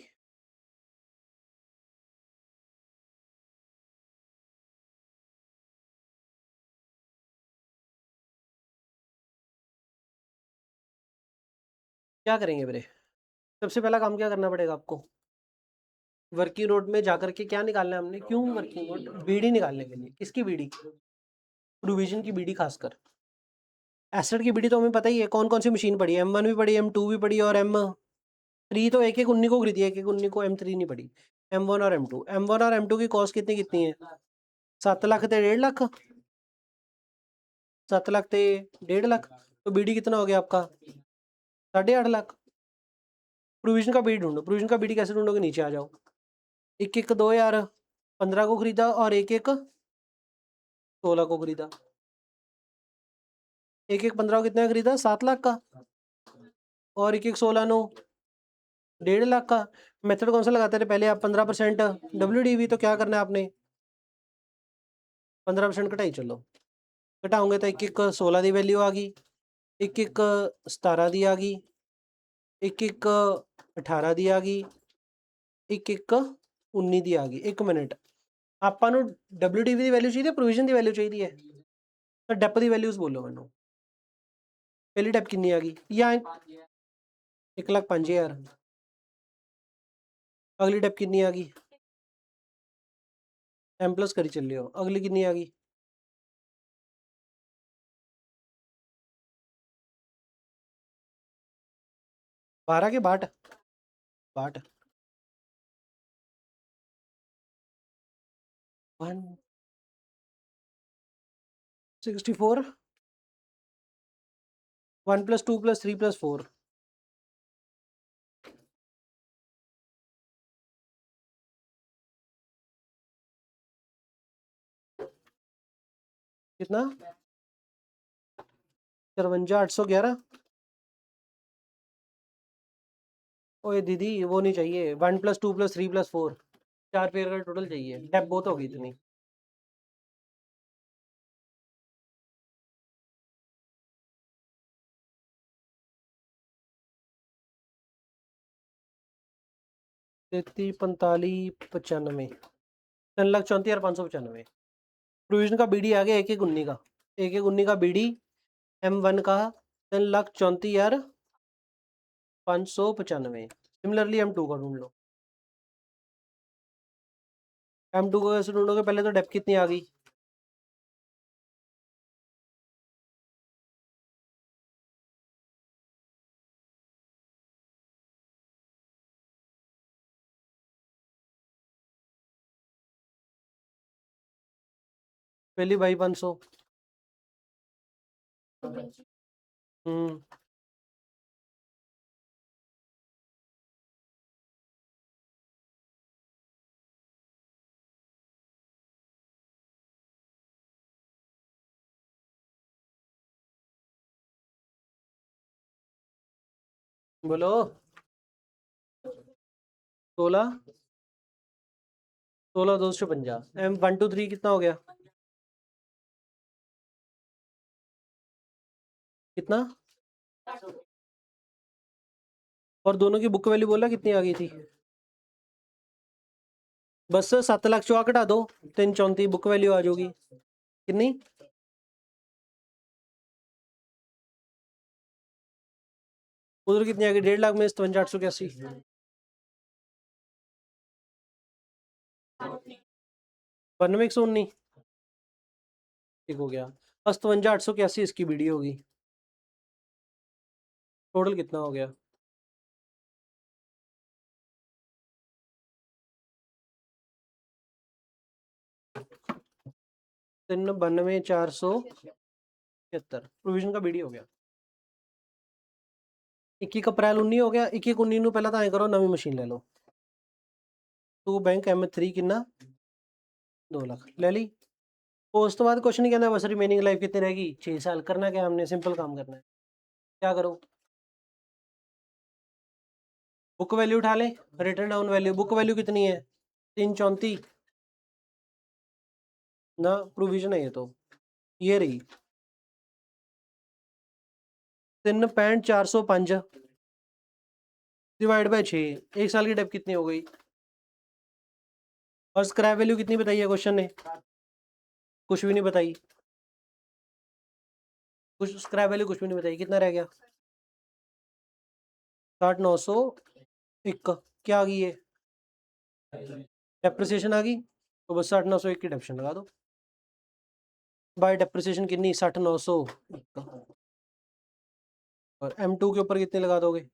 क्या करेंगे मेरे? सबसे पहला काम क्या करना पड़ेगा आपको? वर्किंग नोट में जाकर के क्या निकालना है हमने? क्यों वर्किंग नोट? बीडी निकालने के लिए। किसकी बीडी? प्रोविजन की बीडी। खासकर एसेट की बीडी तो हमें पता ही है कौन कौन सी मशीन पड़ी है। M1 भी पड़ी, M2 भी पड़ी, और M3 तो 1/1/19 को खरीदी है, 1/1/19 को। M3 नहीं पड़ी। M1 और M2, M1 और M2 की कॉस्ट कितनी कितनी है? 7 लाख थे 1.5 लाख। 7 लाख थे 1.5 लाख। तो बीडी कितना हो गया आपका? 8.5 लाख। प्रोविजन का बीडी ढूंढो। प्रोविजन का बीडी कैसे ढूंढोगे? नीचे आ जाओ। 1/1/2 यार 15 को खरीदा, और 1/1/16 को खरीदा। 1/1/15 को कितना खरीदा? 7 लाख का। और 1/1/16 नो 1.5 लाख का। मेथड कौन सा लगाते थे पहले आप? 15% WDV। तो क्या करना है आपने? 15% कटाई चलो। घटाओगे तो 1/1/16 की वैल्यू आ गई, 1/1/17 की आ गई, 1/1/18 की आ गई, 1/1/19 की आ गई। 1 मिनट, ਆਪਾਂ ਨੂੰ WDV ਦੀ ਵੈਲਿਊ ਚਾਹੀਦੀ ਹੈ, ਪ੍ਰੋਵੀਜ਼ਨ ਦੀ ਵੈਲਿਊ ਚਾਹੀਦੀ ਹੈ? ਤਾਂ ਡੈਪ ਦੀ ਵੈਲਿਊਜ਼ ਬੋਲੋ ਮੈਨੂੰ। ਪਹਿਲੀ ਡੈਪ ਕਿੰਨੀ ਆ ਗਈ? ਜਾਂ 1,05,000। ਅਗਲੀ ਡੈਪ ਕਿੰਨੀ ਆ ਗਈ? M प्लस करी चल रहे हो। अगली कितनी आ गई? बारह के 62? 62 164 1 + 2 + 3 + 4 कितना? 53 811। ओए दीदी वो नहीं चाहिए। 1 + 2 + 3 + 4 4 पेयर का टोटल चाहिए। डेप बहुत होगी इतनी। तैतीस 45 95 3,34,595। प्रोविजन का बीडी आ गया 1/1/19 का। 1/1/19 का बीडी M1 का 3,34,595। सिमिलरली M2 का ढूंढ लो। M2 को कैसे ढूंढोगे? पहले तो डेप कितनी आ गई? पहली बाई 500। हम्म बोलो। 16 16 250 M123 कितना हो गया? कितना? और दोनों की बुक वैल्यू बोला कितनी आ गई थी? बस 7 लाख चौक हटा दो, 334 बुक वैल्यू आ जाएगी। कितनी? उधर कितनी आ गई? 1.5 लाख में 57,881। 92,119 ठीक हो गया। 57,881 इसकी वीडियो होगी। टोटल कितना हो गया? 92,476 प्रोविजन का वीडियो हो गया। 21 अप्रैल 19 हो गया। 21 19 ਨੂੰ ਪਹਿਲਾਂ ਤਾਂ ਐ ਕਰੋ ਨਵੀਂ ਮਸ਼ੀਨ ਲੈ ਲਓ। ਟੂ ਬੈਂਕ M3 ਕਿੰਨਾ? 2 लाख ले ली। उस तो बाद क्वेश्चन कहना है बस रिमेनिंग लाइफ कितनी रहेगी? 6 साल। करना क्या हमने? सिंपल काम करना है। क्या करो? बुक वैल्यू उठा ले, return down value. Book value कितनी है? 334 ना, प्रोविजन है ये तो, ये रही 3,65,405 डिवाइड बाय 6। 1 साल की डेप कितनी हो गई? और स्क्रैप वैल्यू कितनी बताई है क्वेश्चन ने? कुछ भी नहीं बताई। कुछ स्क्रैप वैल्यू कुछ भी नहीं बताई। कितना रह गया? 60,901। क्या आ गई है? डेप्रिसिएशन आ गई, तो बस 60,901 की डेप्शन लगा दो। बाय डेप्रिसिएशन कितनी? 60,901। और M2 के ऊपर कितने लगा दोगे?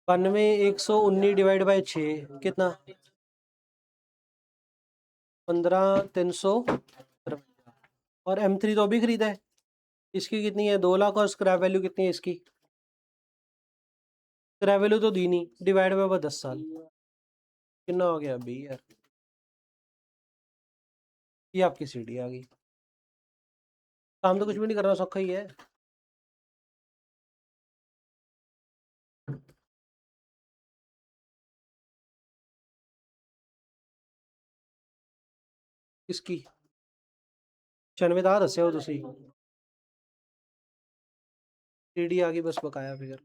92,119 डिवाइड बाय 6 कितना? 15,300। और M3 तो अभी खरीदा है, इसकी कितनी है? 2 लाख। और स्क्रैप वैल्यू कितनी है इसकी? स्क्रैप वैल्यू तो दी नहीं, डिवाइड बाय 10 साल कितना हो गया अभी यार? ये आपकी सीडी आ गई। काम तो कुछ भी नहीं करना, सौखा ही है। किसकी? 96 ਦਾ ਦੱਸਿਓ ਤੁਸੀਂ। सीडी आ गई, बस बकाया फिगर।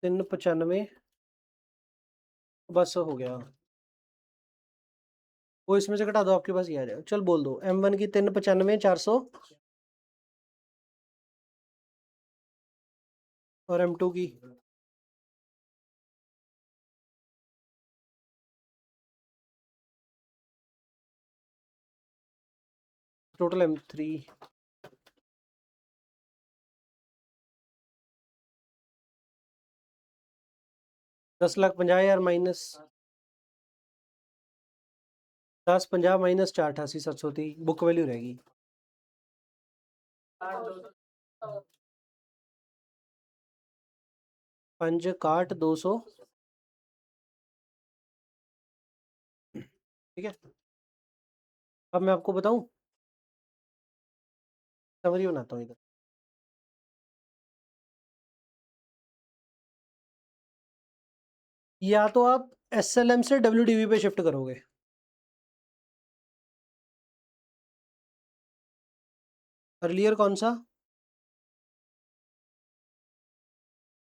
तीन 95 बस हो गया। वो इसमें से घटा दो, आपके पास ये आ जाएगा। चल बोल दो। M1 की 3,95,400 और M2 की total M3 10,50,000 minus 10,50 minus 4,88,730 book value रहेगी। 5,61,200 ठीक है। अब मैं आपको बताऊं, समरी बनाता हूँ इधर। या तो आप SLM से WDV पे शिफ्ट करोगे। अर्लियर कौन सा?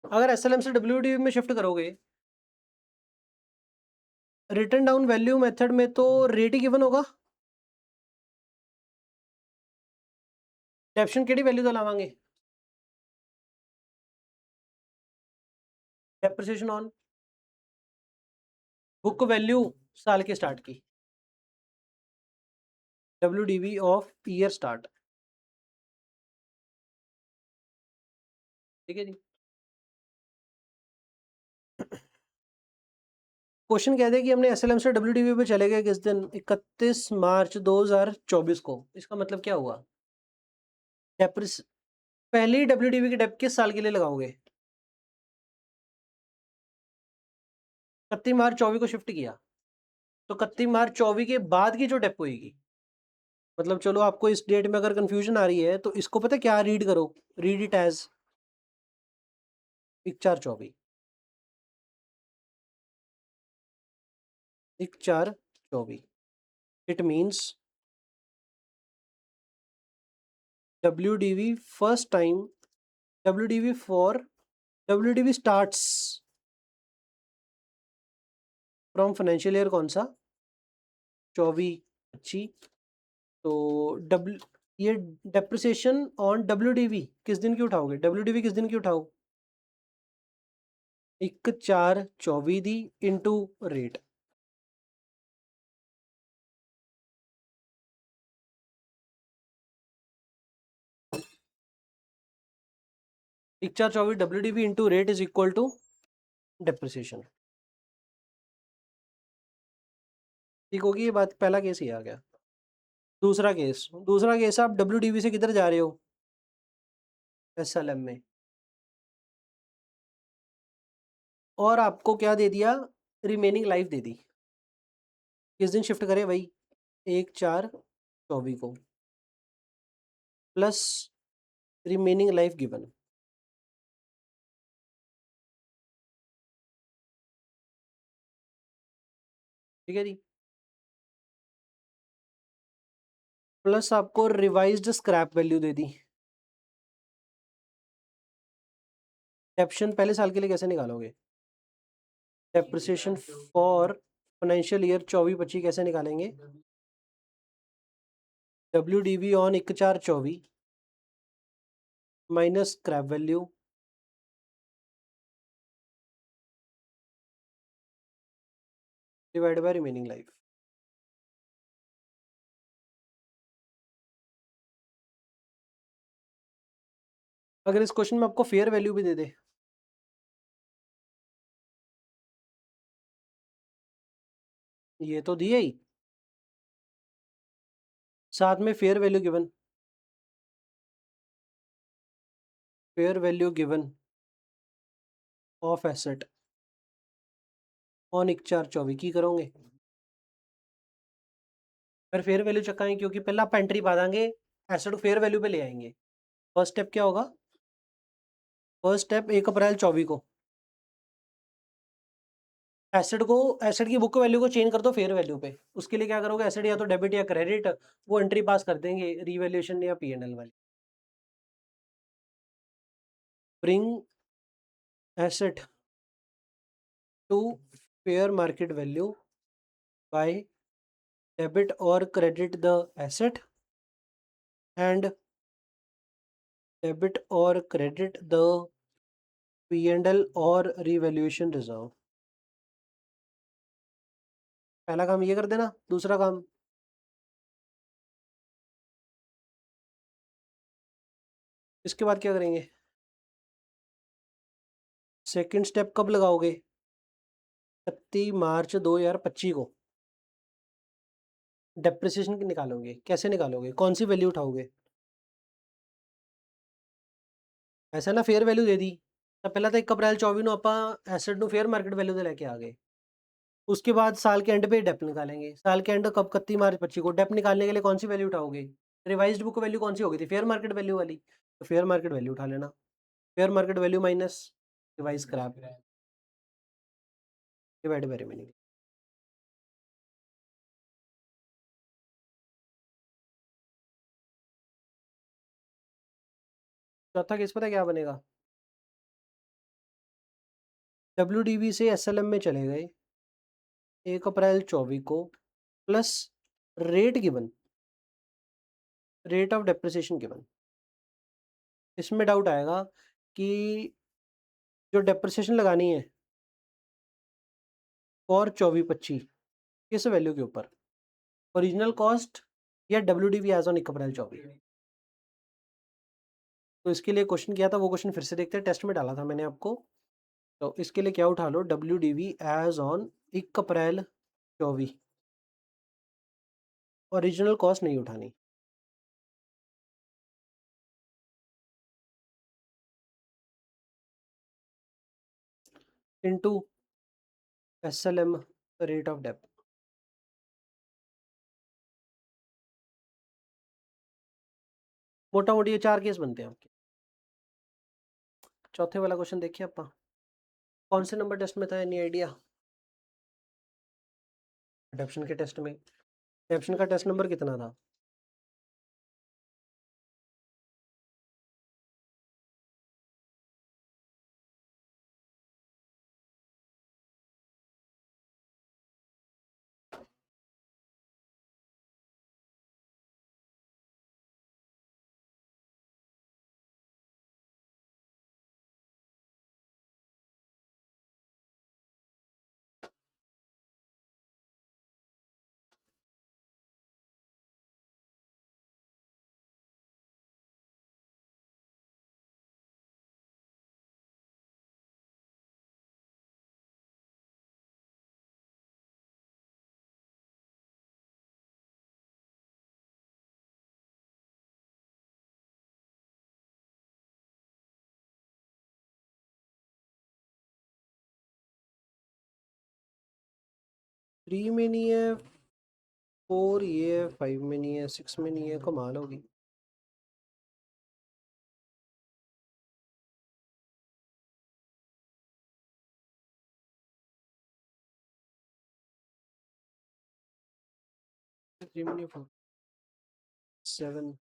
अगर SLM से WDV में शिफ्ट करोगे, रिटर्न डाउन वैल्यू मेथड में तो रेट ही गिवन होगा। कैप्शन केड़ी वैल्यू तो लावांगे? डेप्रिसिएशन ऑन बुक वैल्यू साल के स्टार्ट की, WDV ऑफ ईयर स्टार्ट। ठीक है जी। क्वेश्चन कहते हैं कि हमने SLM से WDV पे चले गए किस दिन? 31 मार्च 2024 को। इसका मतलब क्या हुआ? डेप्रिस पहली WDV की डेप किस साल के लिए लगाओगे? 31 मार्च 24 को शिफ्ट किया, तो 31 मार्च 24 के बाद की जो डेप होएगी, मतलब चलो आपको इस डेट में अगर कंफ्यूजन आ रही है तो इसको पता है क्या रीड करो, read it as 1/4/24, 1/4/24। It means WDV first time, WDV for WDV starts from financial year कौन सा, 24-25। तो डब्ल्यू ये डेप्रिसिएशन ऑन WDV किस दिन की उठाओगे, WDV किस दिन की उठाओ, 1/4/24 दी इंटू रेट। एक 4/24 WDV into rate is equal to depreciation. ठीक होगी ये बात, पहला केस ये आ गया। दूसरा केस आप WDV से किधर जा रहे हो, SLM में, और आपको क्या दे दिया, रिमेनिंग लाइफ दे दी। किस दिन शिफ्ट करें भाई, 1/4/24 को प्लस रिमेनिंग लाइफ गिवन। ठीक है जी, प्लस आपको रिवाइज्ड स्क्रैप वैल्यू दे दी। डेप्शन पहले साल के लिए कैसे निकालोगे, डेप्रिसिएशन फॉर फाइनेंशियल ईयर 24-25 कैसे निकालेंगे, WDV on 1/4/24 minus scrap value divide by remaining life. अगर इस क्वेश्चन में आपको फेयर वैल्यू भी दे दे, ये तो दिए ही, साथ में fair value given, fair value given of asset on 1/4/24 की करोगे। फिर फेयर वैल्यू चकाएं, क्योंकि पहले आप एंट्री पा देंगे, एसेट को फेयर वैल्यू पे ले आएंगे। फर्स्ट स्टेप क्या होगा, फर्स्ट स्टेप 1/4/24 को एसेट की बुक वैल्यू को चेंज कर दो फेयर वैल्यू पे। उसके लिए क्या करोगे, एसेट या तो डेबिट या क्रेडिट, वो एंट्री पास कर देंगे रीवैल्यूएशन या P&L वाली। Bring asset to fair market value by debit और credit the asset and debit और क्रेडिट द P&L और रीवैल्यूएशन रिजर्व। पहला काम ये कर देना, दूसरा काम इसके बाद क्या करेंगे, सेकंड स्टेप कब लगाओगे, 31 मार्च 2025 को डेप्रिसिएशन निकालोगे। कैसे निकालोगे, कौन सी वैल्यू उठाओगे, ऐसा ना फेयर वैल्यू दे दी, तो पहला तो 1/4/24 ਨੂੰ ਆਪਾਂ एसेट ਨੂੰ फेयर मार्केट वैल्यू ਤੇ ਲੈ ਕੇ आ गए। उसके बाद साल के एंड पे डेप निकालेंगे, साल के एंड कब, 31 मार्च 25 को। डेप निकालने के लिए कौन सी वैल्यू उठाओगे, रिवाइज्ड बुक वैल्यू कौन सी होगी थी, फेयर मार्केट वैल्यू वाली, तो फेयर मार्केट वैल्यू उठा लेना। Fair market value minus revise scrap divide by remaining. चौथा केस पता है क्या बनेगा, WDV से SLM में चले गए 1/4/24 को plus rate given, rate of depreciation given. इसमें डाउट आएगा कि जो डेप्रिसिएशन लगानी है फॉर 24-25 किस वैल्यू के ऊपर, ओरिजिनल कॉस्ट या WDV एज ऑन 1/4/24। तो इसके लिए क्वेश्चन किया था, वो क्वेश्चन फिर से देखते हैं, टेस्ट में डाला था मैंने आपको। तो इसके लिए क्या उठा लो, WDV as on 1/4/24, original cost नहीं उठानी। Into SLM rate of depth. मोटा मोटी ये 4 केस बनते हैं आपके। चौथे वाला क्वेश्चन देखिए आप। कौन से नंबर टेस्ट में था, एनी आइडिया? एडप्शन के टेस्ट में। एडप्शन का टेस्ट नंबर कितना था? थ्री में नहीं है, फोर ये है, फाइव में नहीं है, सिक्स में नहीं है, कमाल होगी। थ्री में नहीं, फोर, सेवन।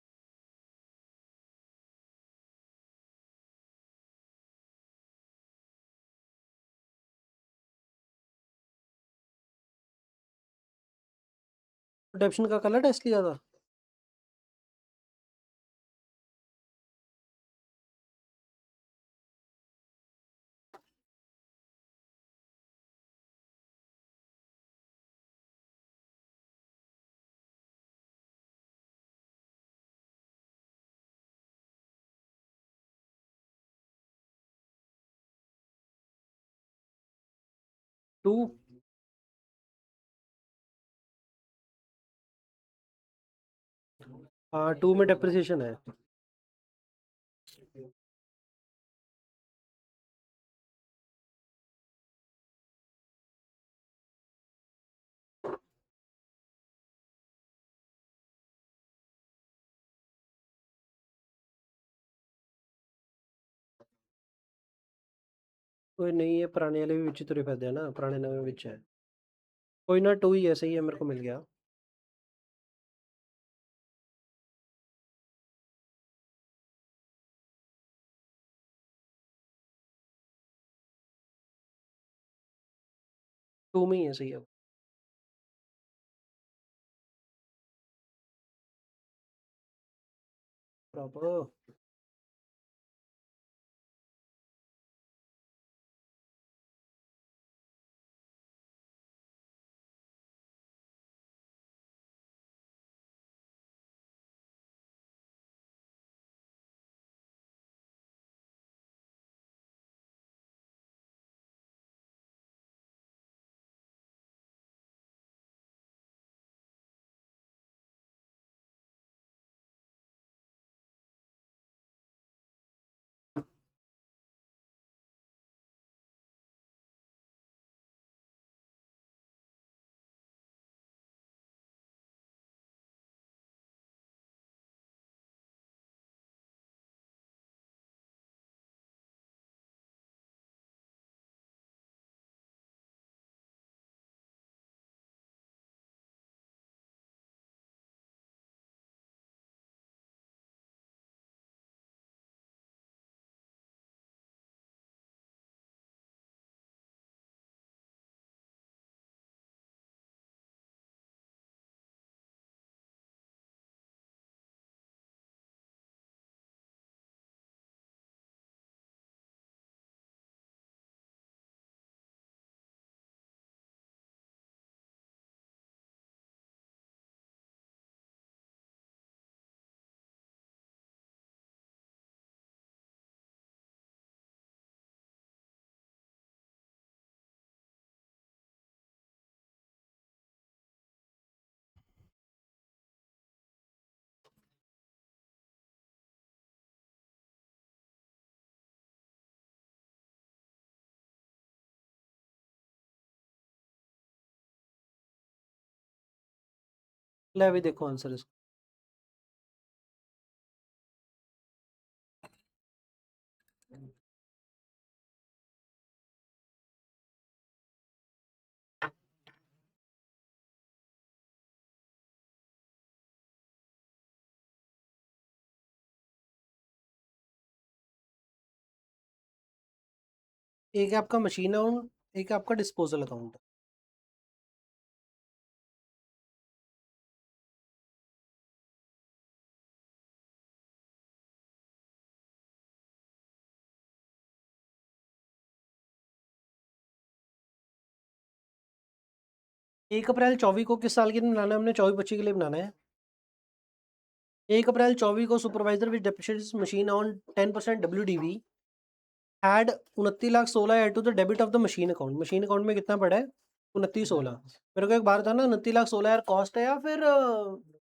एडप्शन का कलर टेस्ट लिया था? टू। हाँ, टू में डेप्रिसिएशन है। कोई नहीं है, पुराने वाले भी विच तुरे फिरदे हैं ना, पुराने नवे विच है। कोई ना, टू ही है, सही है, मेरे को मिल गया। टू में ही है, सही है। प्रॉपर। ले अभी देखो आंसर इसका। एक है आपका मशीन अकाउंट, एक है आपका डिस्पोजल अकाउंट। एक अप्रैल 24 को किस साल के लिए बनाना है हमने? 24-25 के लिए बनाना है। 1 अप्रैल 24 को supervisor which depreciates machine on 10% WDV had 29,16,000 add to the debit of the machine account. Machine account में कितना पड़ा है? 29,16। मेरे को एक बार था ना, 29,16,000 कॉस्ट है या फिर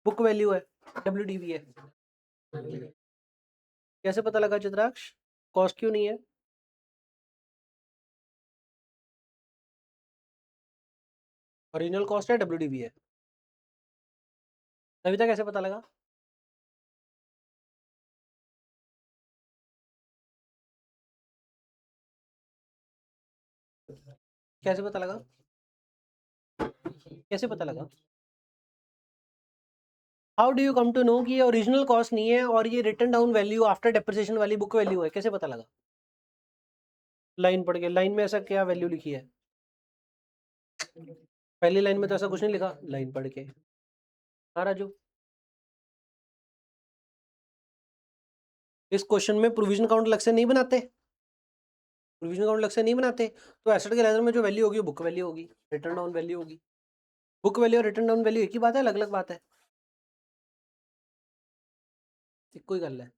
बुक वैल्यू है, WDV है? कैसे पता लगा चित्राक्ष? कॉस्ट क्यों नहीं है? ओरिजिनल कॉस्ट है, WDV है। सविता कैसे पता लगा? कैसे पता लगा? कैसे पता लगा? How do you come to know कि ये ओरिजिनल कॉस्ट नहीं है और ये written down value after depreciation वाली बुक वैल्यू है? कैसे पता लगा? लाइन पढ़ के। लाइन में ऐसा क्या वैल्यू लिखी है? पहली लाइन में तो ऐसा कुछ नहीं लिखा, लाइन पढ़ के। हाँ राजू, इस क्वेश्चन में प्रोविजन अकाउंट अलग से नहीं बनाते। प्रोविजन अकाउंट अलग से नहीं बनाते, तो एसेट के लेजर में जो वैल्यू होगी वो बुक वैल्यू होगी, रिटर्न डाउन वैल्यू होगी। बुक वैल्यू और रिटर्न डाउन वैल्यू एक ही बात है, अलग अलग बात है? कोई गल है।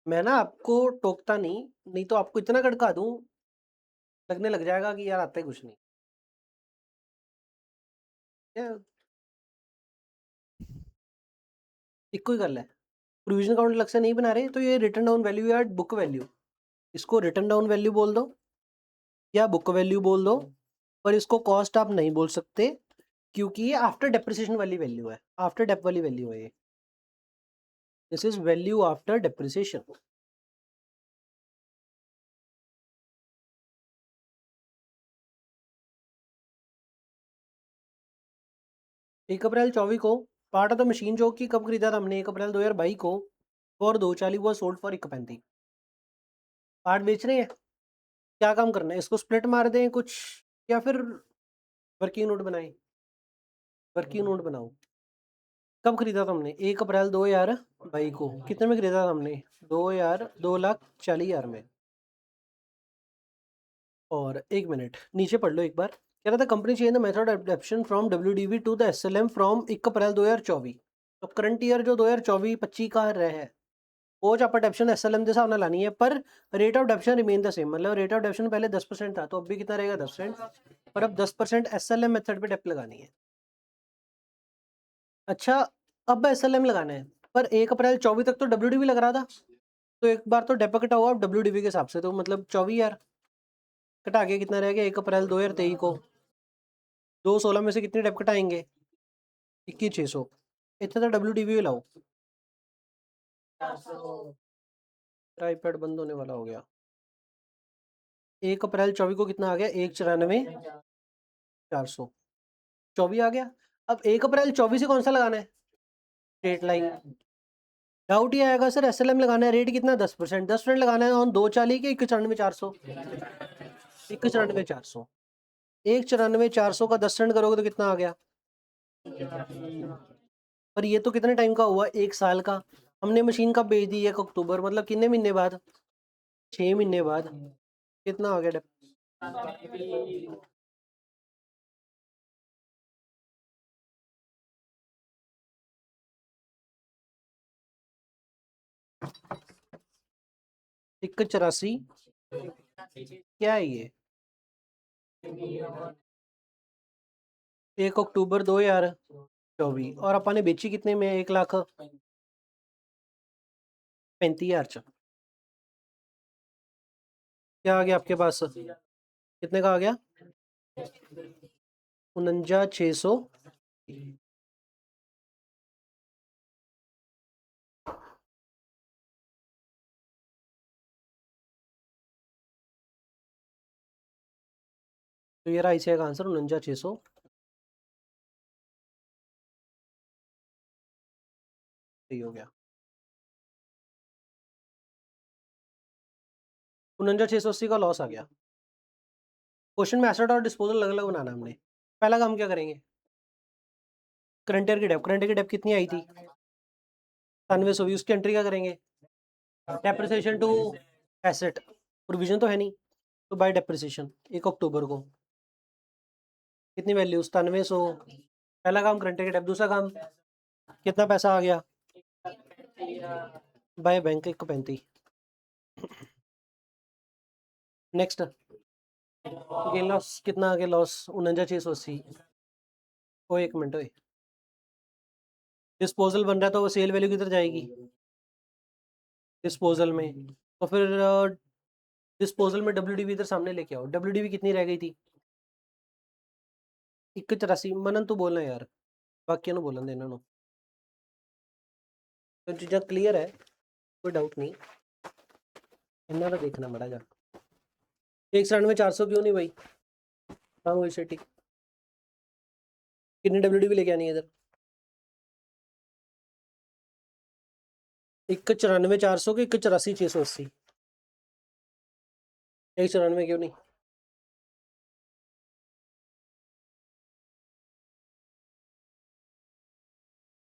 मैं ना आपको टोकता नहीं, नहीं तो आपको इतना गड़का दूं, लगने लग जाएगा कि यार आता ही कुछ नहीं है। एक कोई गल है। प्रोविजन अकाउंट अलग से नहीं बना रहे, तो ये रिटर्न डाउन वैल्यू या बुक वैल्यू, इसको रिटर्न डाउन वैल्यू बोल दो या बुक वैल्यू बोल दो, पर इसको कॉस्ट आप नहीं बोल सकते, क्योंकि ये आफ्टर डेप्रिसिएशन वाली वैल्यू है, आफ्टर डेप वाली वैल्यू है ये। This is value after depreciation. 1 April 24 को पार्ट ऑफ द मशीन जो कि कब खरीदा था हमने? 1 अप्रैल 2022 को फॉर 240 वो सोल्ड फॉर 135। पार्ट बेच रहे हैं, क्या काम करना है? इसको स्प्लिट मार दें कुछ, या फिर वर्किंग नोट बनाएं? वर्किंग नोट बनाओ। कब खरीदा था हमने? 1 अप्रैल 2022 को। कितने में खरीदा था हमने? 2,40,00,000 में। और एक मिनट नीचे पढ़ लो एक बार। कह रहा था company change the method adoption from WDV to the SLM from 1 April 2024। तो करंट ईयर जो 2024-25 का रहा है, वो आप अडेप्शन SLM के हिसाब से लानी है, पर rate of डेप्शन remain the same. मतलब रेट ऑफ डेप्शन पहले 10% था, तो अब भी कितना रहेगा? 10%। पर अब 10% SLM मेथड पे डेप लगानी है। अच्छा, अब SLM लगाना है, पर 1 अप्रैल 24 तक तो WDV लग रहा था, तो एक बार तो डेप कटा हुआ अब WDV के हिसाब से, तो मतलब 24,000 कटा के कितना रह गया? 1 अप्रैल 2023 को 216 में से कितने डेप कटाएंगे? 21,600। इतना तो WDV लाओ। आईपैड बंद होने वाला हो गया। 1 अप्रैल 24 को कितना आ गया? 1,94,400। 24 आ गया। अब 1 अप्रैल 24 से कौन सा लगाना है? Straight line. डाउट ये आएगा सर, SLM लगाना है, रेट कितना? 10%। 10% लगाना है ऑन 240 के 1,94,400। 1,94,400। 1,94,400 का 10% करोगे तो कितना आ गया? पर ये तो कितने टाइम का हुआ? 1 साल का। हमने मशीन कब बेच दी? 1 अक्टूबर, मतलब कितने महीने बाद? 6 महीने बाद। कितना आ गया? 1,84। क्या है ये? 1 अक्टूबर 2024, और अपन ने बेची कितने में? 1,35,000। क्या आ गया आपके पास? कितने का आ गया? 49,600। तो ये रहा ICI का आंसर 49,600। सही हो गया। 49,680 का लॉस आ गया। क्वेश्चन में एसेट और डिस्पोजल अलग अलग बनाना है हमने। पहला काम क्या करेंगे, करंट ईयर की डेप, करंट ईयर की डेप कितनी आई थी 9720, उसकी एंट्री क्या करेंगे, डेप्रिसिएशन टू एसेट, प्रोविजन तो है नहीं, तो बाय डेप्रिसिएशन 1 अक्टूबर को कितनी वैल्यू 9700। पहला काम करंट ईयर की डेप, दूसरा काम कितना पैसा आ गया by bank 135। Next gain loss कितना आ गया, लॉस 49,680। ओ एक मिनट ओए, डिस्पोजल बन रहा है तो वो सेल वैल्यू किधर जाएगी डिस्पोजल में, तो फिर डिस्पोजल में WDV इधर सामने लेके आओ। WDV कितनी रह गई थी 184। मनन तो बोलना यार, बाकी ना बोलन देना नो, तो चीज़ा क्लियर है, कोई डाउट नहीं, इन्ना तो देखना बड़ा जा 197,400 क्यों नहीं भाई, हाँ वही से ठीक। कितनी WDV लेके आनी है इधर 194,400 के 184,680, 194 क्यों नहीं,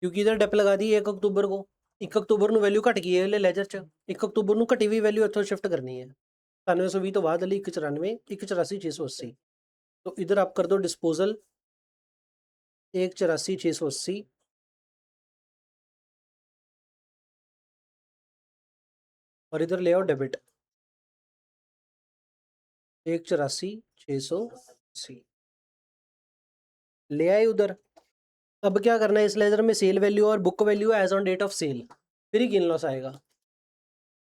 क्योंकि इधर डेप लगा दी 1 अक्टूबर को, 1 अक्टूबर ਨੂੰ वैल्यू घट गई है लेजर च, 1 अक्टूबर ਨੂੰ घटी हुई वैल्यू इत्थों शिफ्ट करनी है 9720 तो बाद वाली 194 184,680। तो इधर आप कर दो डिस्पोजल 184,680 और इधर ले आओ डेबिट 184,680 ले आए उधर। अब क्या करना है, इस लेजर में सेल वैल्यू और book value as on date of sale, फिर ही गेन लॉस आएगा।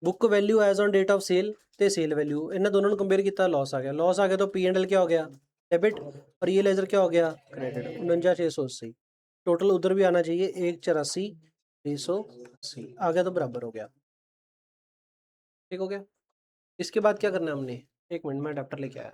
Book value as on date of sale ते सेल वैल्यू इन्हें दोनों कंपेयर किया, लॉस आ गया, लॉस आ गया तो P&L क्या हो गया डेबिट, और ये लेजर क्या हो गया क्रेडिट 49,680। टोटल उधर भी आना चाहिए 184,680 आ गया, तो बराबर हो गया, ठीक हो गया। इसके बाद क्या करना है हमने, एक मिनट में अडेप्टर लेके आया।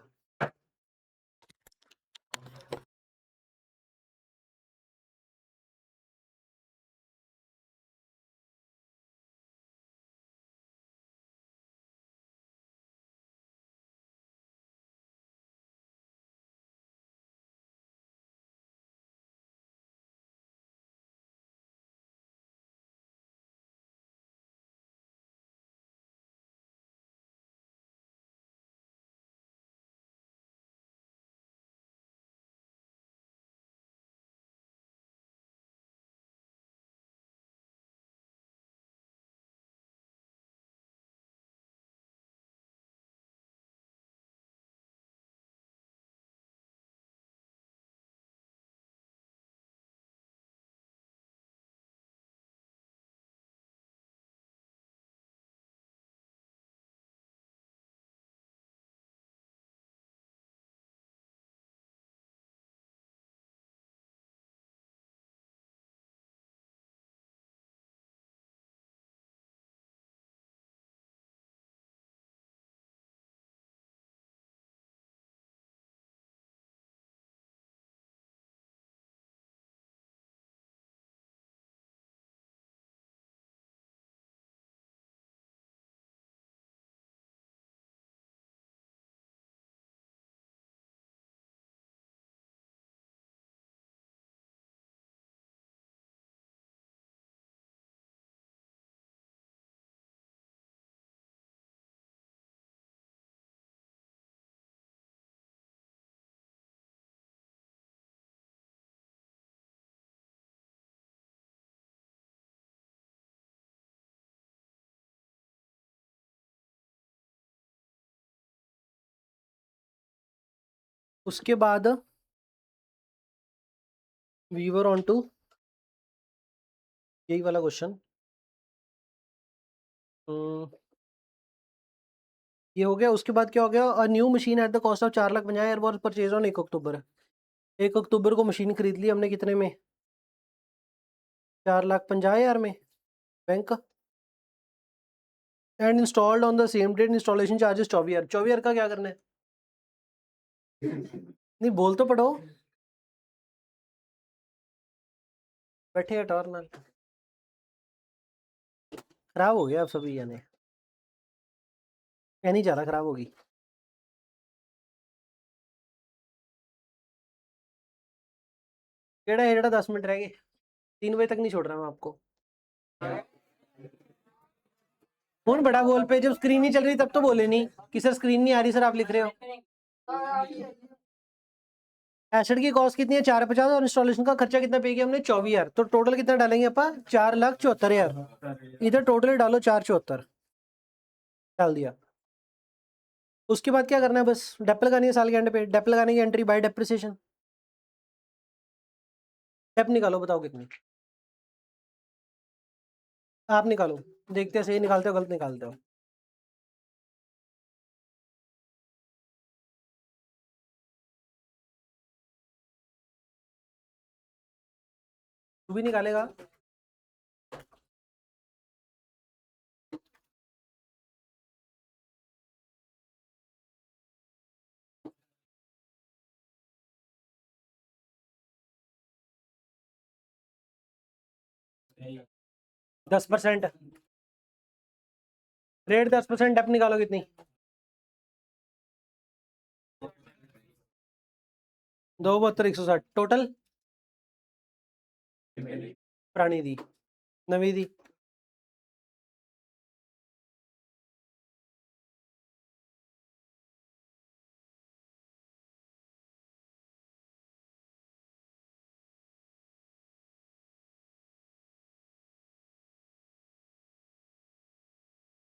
उसके बाद वीवर ऑन टू यही वाला क्वेश्चन, ये हो गया। उसके बाद क्या हो गया, a new machine at the cost of 4,50,000 was purchase on 1 October. 1 अक्टूबर को मशीन खरीद ली हमने कितने में 4,50,000 में bank, and installed on the same date, installation charges 24,000। 24,000 का क्या करना है नहीं बोल तो पढ़ो, बैठे टॉर ना। खराब हो गया अब सभी यानी, नहीं जा रहा, खराब होगी। केड़ा है जेड़ा 10 मिनट रह गए, 3 बजे तक नहीं छोड़ रहा मैं आपको। फोन बड़ा बोल पे, जब स्क्रीन नहीं चल रही तब तो बोले नहीं कि सर स्क्रीन नहीं आ रही, सर आप लिख रहे हो। एसिड की कॉस्ट कितनी है 450 और इंस्टॉलेशन का खर्चा कितना पे किया हमने 24,000, तो टोटल कितना डालेंगे अपन 4,74,000। इधर टोटल डालो 474, डाल दिया। उसके बाद क्या करना है, बस डेप लगानी है साल के एंड पे, डेप लगाने की एंट्री बाय डेप्रिसिएशन। डेप निकालो, बताओ कितनी, आप निकालो, देखते हैं सही निकालते हो गलत निकालते हो। तू भी निकालेगा? दस परसेंट रेट, 10% डेप निकालो कितनी, 272,160 टोटल। पुरानी दी, नवी दी,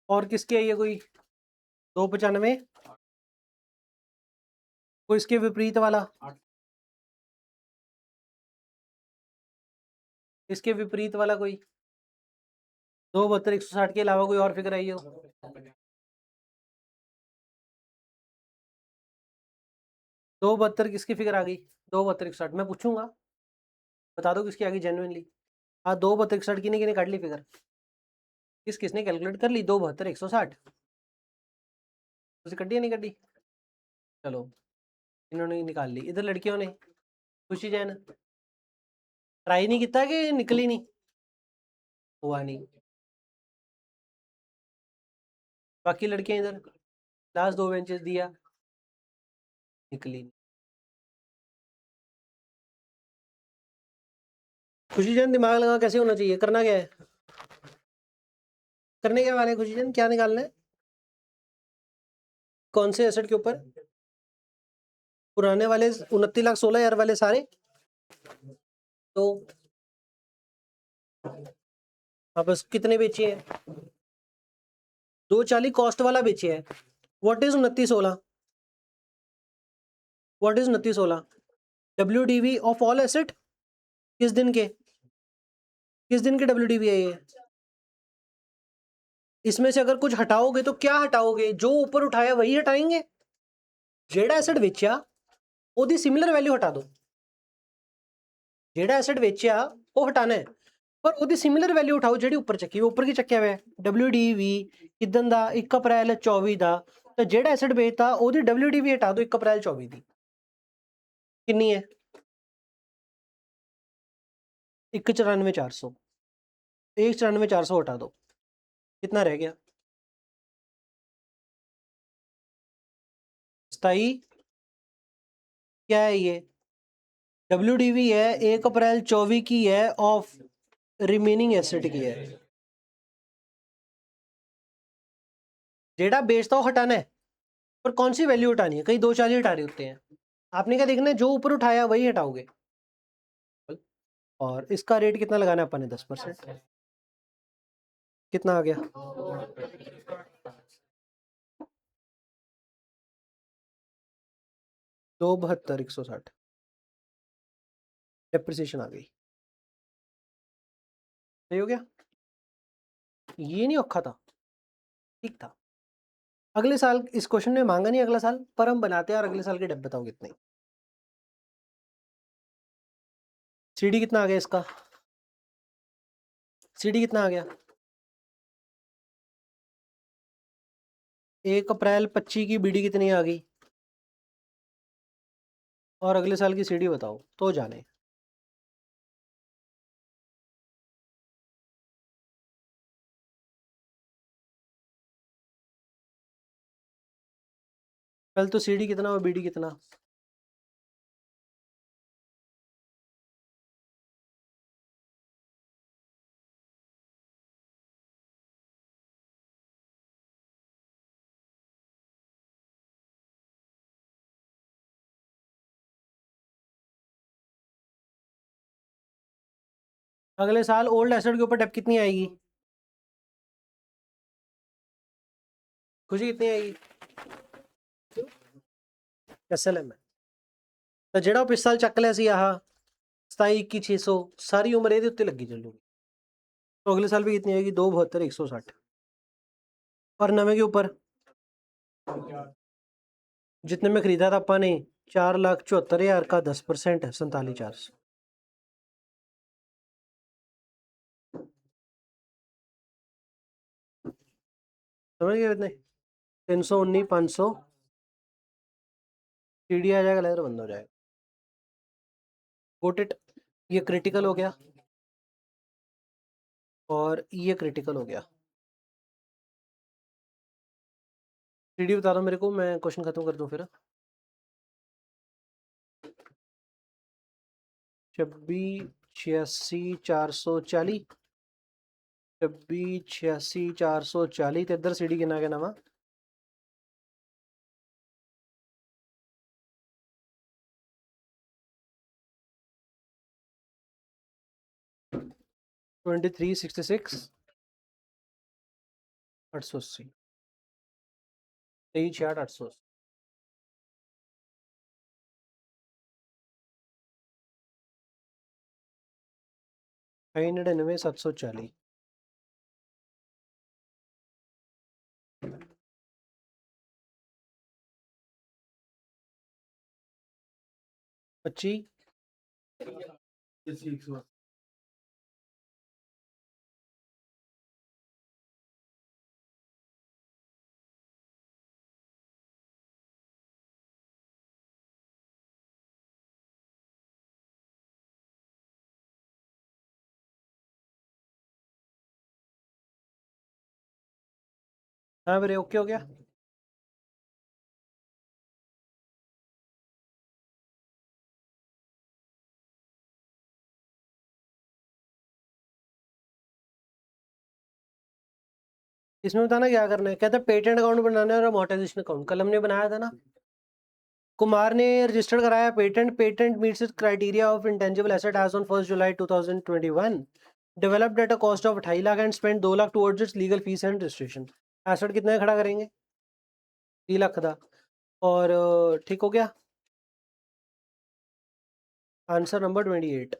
और किसकी है ये, कोई 295, कोई इसके विपरीत वाला, इसके विपरीत वाला कोई 272,160 के अलावा कोई और फिगर आई हो। 272 किसकी फिगर आ गई, 272,160 मैं पूछूंगा, बता दो किसकी आ गई जेन्युइनली। हाँ 272,160 किने किने काट ली फिगर, किसने कैलकुलेट कर ली 272,160, उसे कड्डी या नहीं कड्डी? चलो इन्होंने निकाल ली, इधर लड़कियों ने, खुशी जैन ट्राई नहीं किया कि निकली नहीं, हुआ नहीं। बाकी लड़कियां इधर लास्ट 2 बेंचेस दिया, निकली नहीं। खुशी जैन दिमाग लगा, कैसे होना चाहिए, करना क्या है, करने क्या वाले हैं खुशी जैन, क्या निकालना है, कौन से एसेट के ऊपर, पुराने वाले 29,16,000 वाले सारे, तो वापस कितने बेचे हैं, 240 कॉस्ट वाला बेचे है। What is 29,16, what is 29,16, WDV of all asset, किस दिन के, किस दिन के WDV है ये, इसमें से अगर कुछ हटाओगे तो क्या हटाओगे, जो ऊपर उठाया वही हटाएंगे, जेड़ा एसेट बेचा ओदी सिमिलर वैल्यू हटा दो, जेड़ा एसेट बेचा वो हटाना है, पर ओदी सिमिलर वैल्यू उठाओ जेडी ऊपर चक्की, ऊपर की चक्किया हुआ है WDV किदन दा 1 अप्रैल 24 दा, तो जेड़ा एसेट बेचता ओदी WDV हटा दो 1 अप्रैल 24 दी, कितनी है 194,400, 194,400 हटा दो, कितना रह गया 27, क्या है ये WDV है 1 अप्रैल 24 की है, ऑफ रिमेनिंग एसेट की है, जेड़ा बेचता हो हटाना है, पर कौन सी वैल्यू हटानी है, कहीं 2-4 ही हटा रहे होते हैं, आपने क्या देखना है जो ऊपर उठाया वही हटाओगे। और इसका रेट कितना लगाना है अपन ने 10%, कितना आ गया 272,160, डेप्रिसिएशन आ गई, सही हो गया, ये नहीं औखा था, ठीक था। अगले साल इस क्वेश्चन ने मांगा नहीं अगला साल, पर हम बनाते हैं, और अगले साल के डेप बताओ कितने, CD कितना आ गया इसका, CD कितना आ गया 1 अप्रैल 25 की BD कितनी आ गई और अगले साल की सीडी बताओ तो जाने। कल तो सीडी कितना और बीडी कितना? अगले साल ओल्ड एसेट के ऊपर डेप कितनी आएगी? खुशी कितनी आएगी? SLM है तो जेड़ा पिछ साल चक लिया सी आह 27, 21, 600 सारी उम्र ये उत्ते लगी चलूगी। तो अगले साल भी कितनी आएगी? 272, 160। और नवे के ऊपर जितने में खरीदा था अपने 4,74,000 का 10% है 47,400। समझ गए कितने? 319, 500 सीडी आ जाएगा, लेयर बंद हो जाएगा। Got it. ये क्रिटिकल हो गया और ये क्रिटिकल हो गया। सीडी बता दो मेरे को, मैं क्वेश्चन खत्म कर दूं फिर। 26, 86, 440, 26, 86, 440 ਤੇ ਇੱਧਰ ਸੀਡੀ ਕਿੰਨਾ ਕਿੰਨਾ ਵਾ? 23, 66, 880, 23, 66, 880। 99, 740। 25, हाँ मेरे ओके हो गया। इसमें बताना क्या करना है। कहता है पेटेंट अकाउंट बनाना है और अमोर्टाइजेशन अकाउंट कल हमने बनाया था ना। कुमार ने रजिस्टर्ड कराया patent. Patent meets its criteria of intangible asset as on 1 July 2021। Developed at a cost of 2.5 lakh and spend 2 lakh towards its legal fees and registration. Asset कितना खड़ा करेंगे? 3 लाख का। और ठीक हो गया। Answer number 28।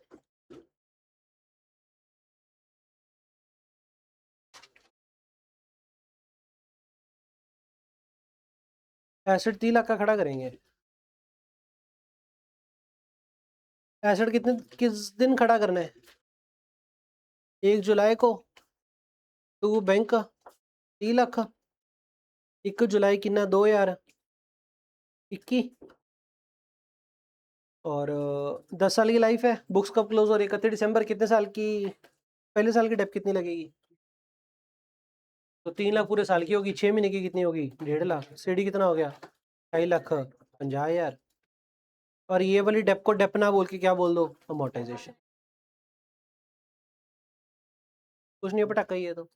एसेट 3 लाख का खड़ा करेंगे। एसेट कितने किस दिन खड़ा करना है? 1 जुलाई को। To bank 3 lakh. 1 जुलाई कितना? 2000, 21। और 10 साल की लाइफ है। बुक्स कब क्लोज हो रही है? 31 दिसंबर। कितने साल की? पहले साल की डेप कितनी लगेगी? तो 3 लाख पूरे साल की होगी। 6 महीने की कितनी होगी? 1.5 लाख। सीडी कितना हो गया? 2.5 लाख, 50,000। और ये वाली डेप को डेप ना बोल के क्या बोल दो? अमोर्टाइजेशन। कुछ नहीं पटाखा ही है तो।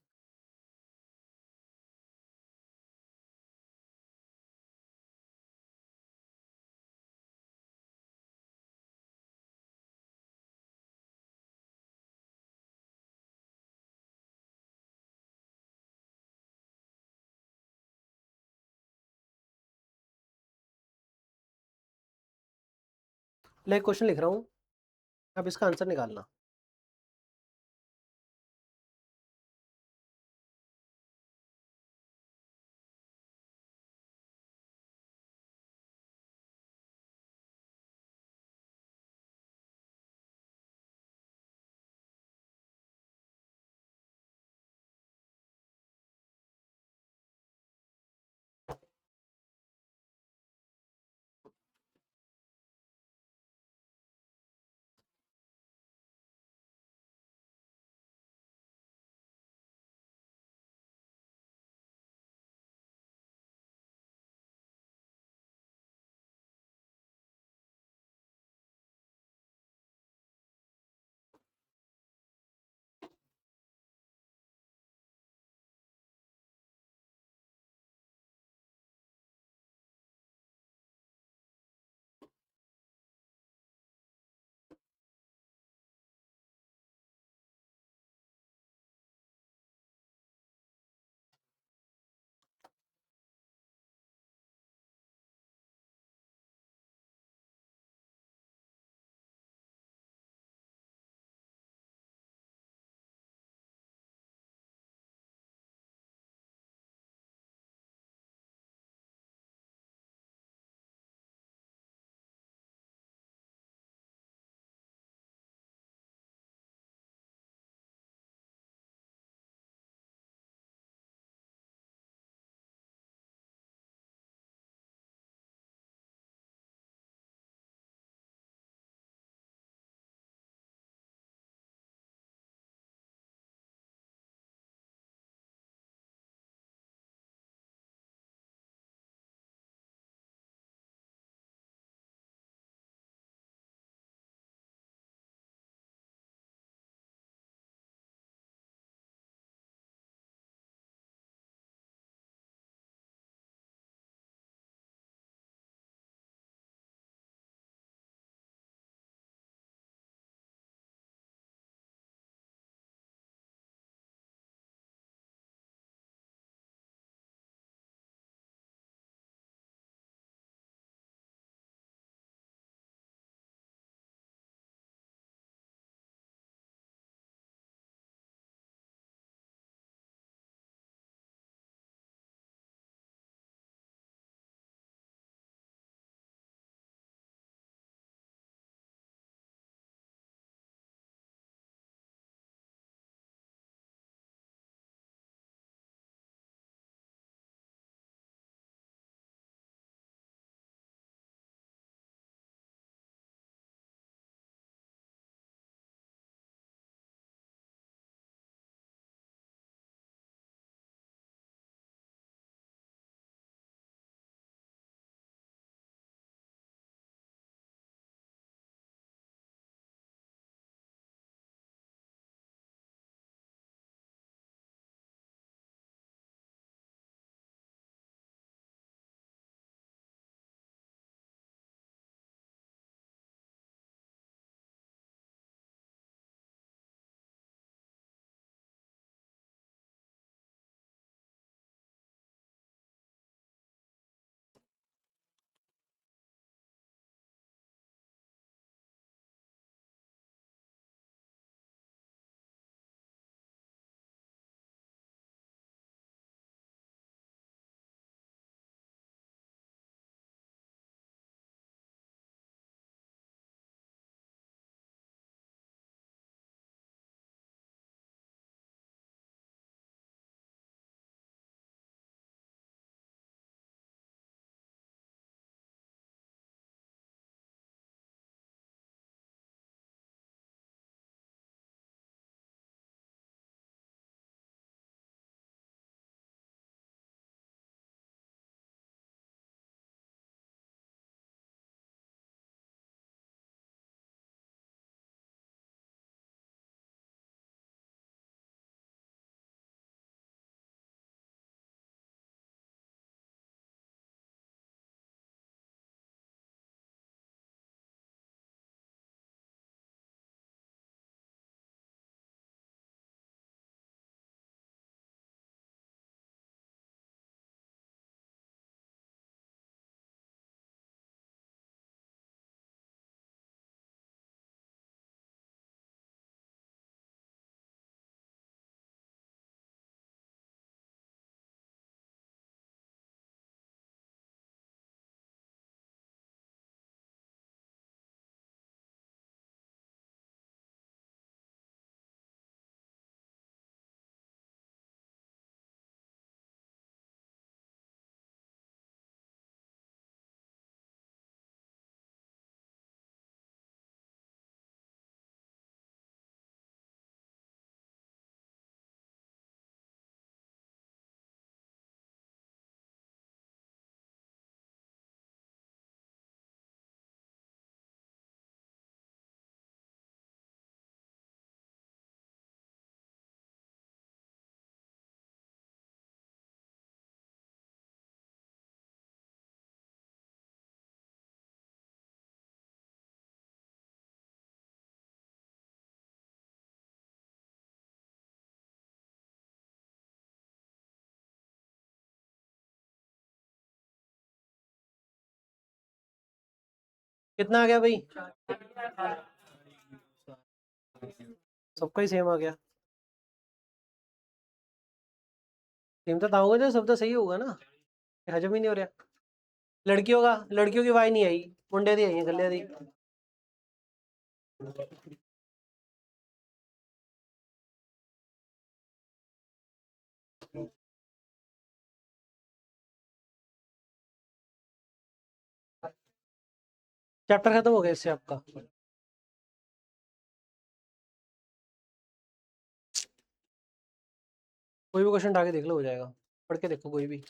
मैं एक क्वेश्चन लिख रहा हूँ, अब इसका आंसर निकालना। कितना आ गया भाई? सबका ही सेम आ गया। सेम तो होगा जो सब तो सही होगा ना, हजम ही नहीं हो रहा। लड़कियों की वाई नहीं आई, मुंडे दी आई है, गले दी। चैप्टर खत्म हो गया इससे आपका? कोई भी क्वेश्चन उठा के देख लो, हो जाएगा। पढ़ के देखो कोई भी।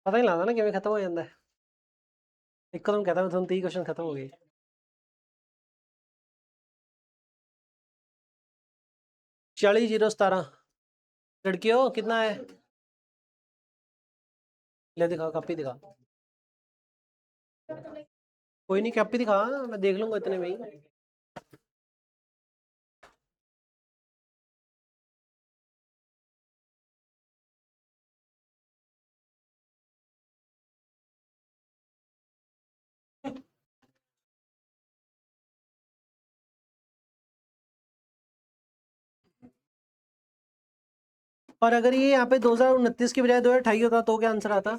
पता ही लगता ना कि खत्म हो जाता है। एक कदम कहता मैं, तुम 30 क्वेश्चन खत्म हो गए। 40 0 17। लड़कियों कितना है? ले दिखा, कॉपी दिखा। कोई नहीं, कॉपी दिखा, मैं देख लूंगा इतने में ही। और अगर ये यहाँ पे 2029 की बजाय 2028 होता तो क्या आंसर आता?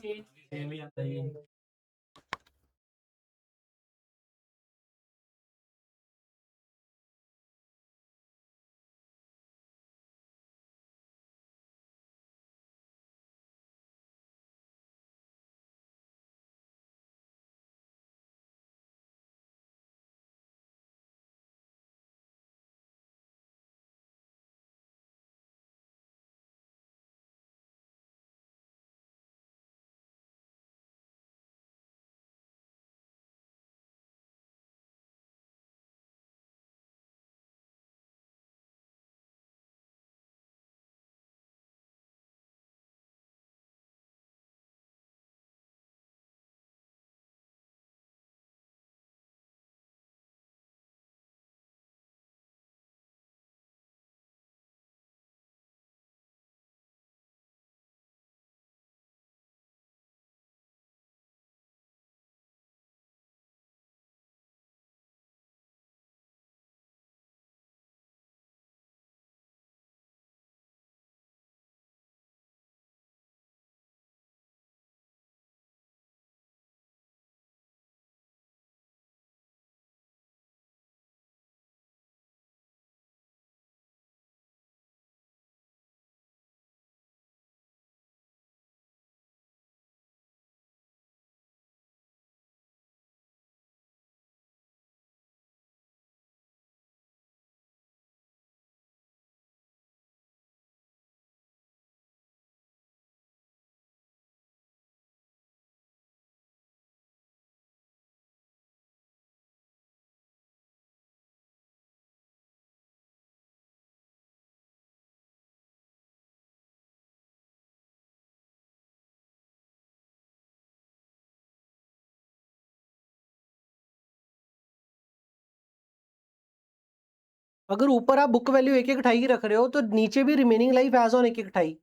अगर ऊपर आप बुक वैल्यू 1/28 की रख रहे हो तो नीचे भी रिमेनिंग लाइफ एज ऑन 1/28।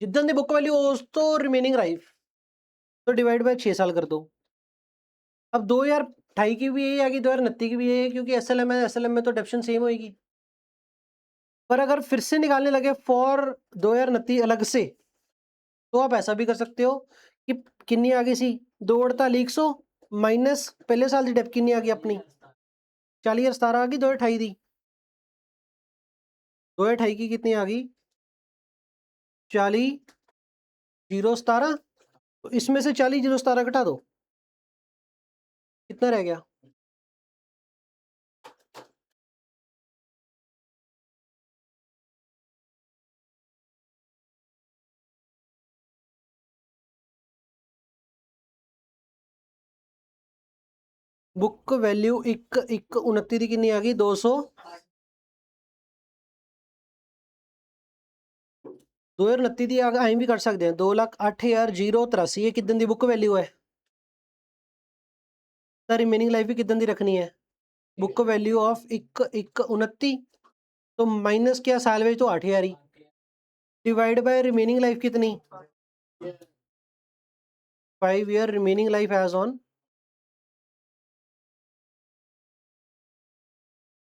जितने दी बुक वैल्यू तो रिमेनिंग लाइफ, तो डिवाइड बाय 6 साल कर दो। अब 2028 की भी यही आएगी, 2029 की भी यही है, क्योंकि एसएलएम है, एसएलएम में तो डेप्शन सेम होगी। पर अगर फिर से निकालने लगे फॉर 2029 अलग से, तो आप ऐसा भी कर सकते हो कि कितनी आ गई सी 2/48 माइनस पहले साल की डेप कितनी आ गई अपनी 40 17 आ गई 2028 दी। 2028 की कितनी आ गई 40 0 17। तो इसमें से 40 0 17 घटा दो, कितना रह गया? बुक वैल्यू 1/29 दी कितनी आ गई 200। 2029 दी अं भी कर सकते हैं 2,08,083। ये कितने दी बुक वैल्यू है? तो रिमेनिंग लाइफ भी कितने दी रखनी है? बुक वैल्यू ऑफ 1/29 तो माइनस क्या साल में तो 8,000 ही। डिवाइड बाय रिमेनिंग लाइफ कितनी, 5 year remaining life as on,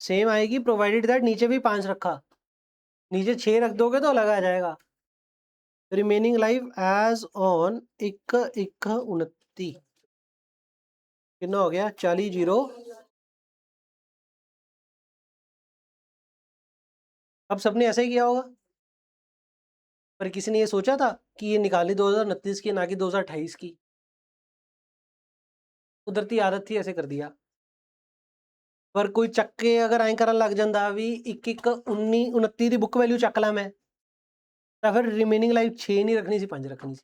same आएगी प्रोवाइडेड दैट नीचे भी 5 रखा, नीचे 6 रख दोगे तो अलग आ जाएगा। रिमेनिंग लाइफ एज ऑन 1/1/29 कितना हो गया 40 अब सबने ऐसा ही किया होगा, पर किसी ने ये सोचा था कि ये निकाली 2029 की ना कि 2028 की, कुदरती आदत थी ऐसे कर दिया। पर कोई ਚੱਕੇ ਅਗਰ ਐਂ ਕਰਨ ਲੱਗ ਜਾਂਦਾ ਵੀ 1/1/19 ਦੀ ਬੁੱਕ ਵੈਲਿਊ ਚੱਕ ਲਾਂ ਮੈਂ, ਤਾਂ ਫਿਰ ਰਿਮੇਨਿੰਗ ਲਾਈਫ 6 ਨਹੀਂ ਰੱਖਣੀ ਸੀ 5 ਰੱਖਣੀ ਸੀ।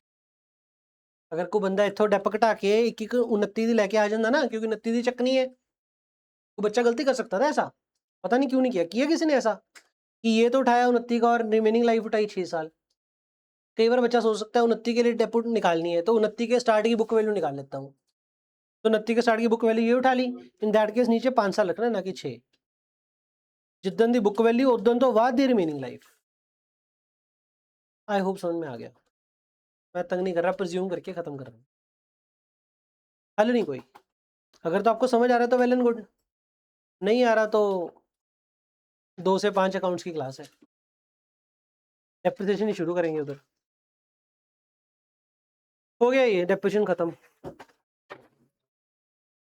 ਅਗਰ ਕੋਈ ਬੰਦਾ ਇੱਥੋਂ ਡੈਪ ਘਟਾ ਕੇ 1/1/29 ਦੀ ਲੈ ਕੇ ਆ ਜਾਂਦਾ ਨਾ, क्योंकि 29 ਦੀ ਚੱਕਣੀ है, वो बच्चा गलती कर सकता था ऐसा, पता नहीं क्यों नहीं किया किसी ने ऐसा कि ये तो उठाया 29 का और रिमेनिंग लाइफ उठाई 6 साल। कई बार बच्चा सोच सकता है 29 के लिए डेपुट निकालनी है तो 29 के स्टार्ट की बुक वैल्यू निकाल लेता हूँ, तो 29 के स्टार्ट की बुक वैल्यू ये उठा ली, इन दैट केस नीचे 5 साल रखना ना कि 6, जिद्दन दी बुक वैल्यू उदन तो बाद the remaining life. I hope समझ में आ गया, मैं तंग नहीं कर रहा, प्रिज्यूम करके खत्म कर रहा हूँ, हल नहीं कोई। अगर तो आपको समझ आ रहा है तो वेल एंड गुड, नहीं आ रहा तो 2 से 5 अकाउंट्स की क्लास है, डेप्रिसिएशन ही शुरू करेंगे उधर। हो गया ये डेप्रिसिएशन खत्म।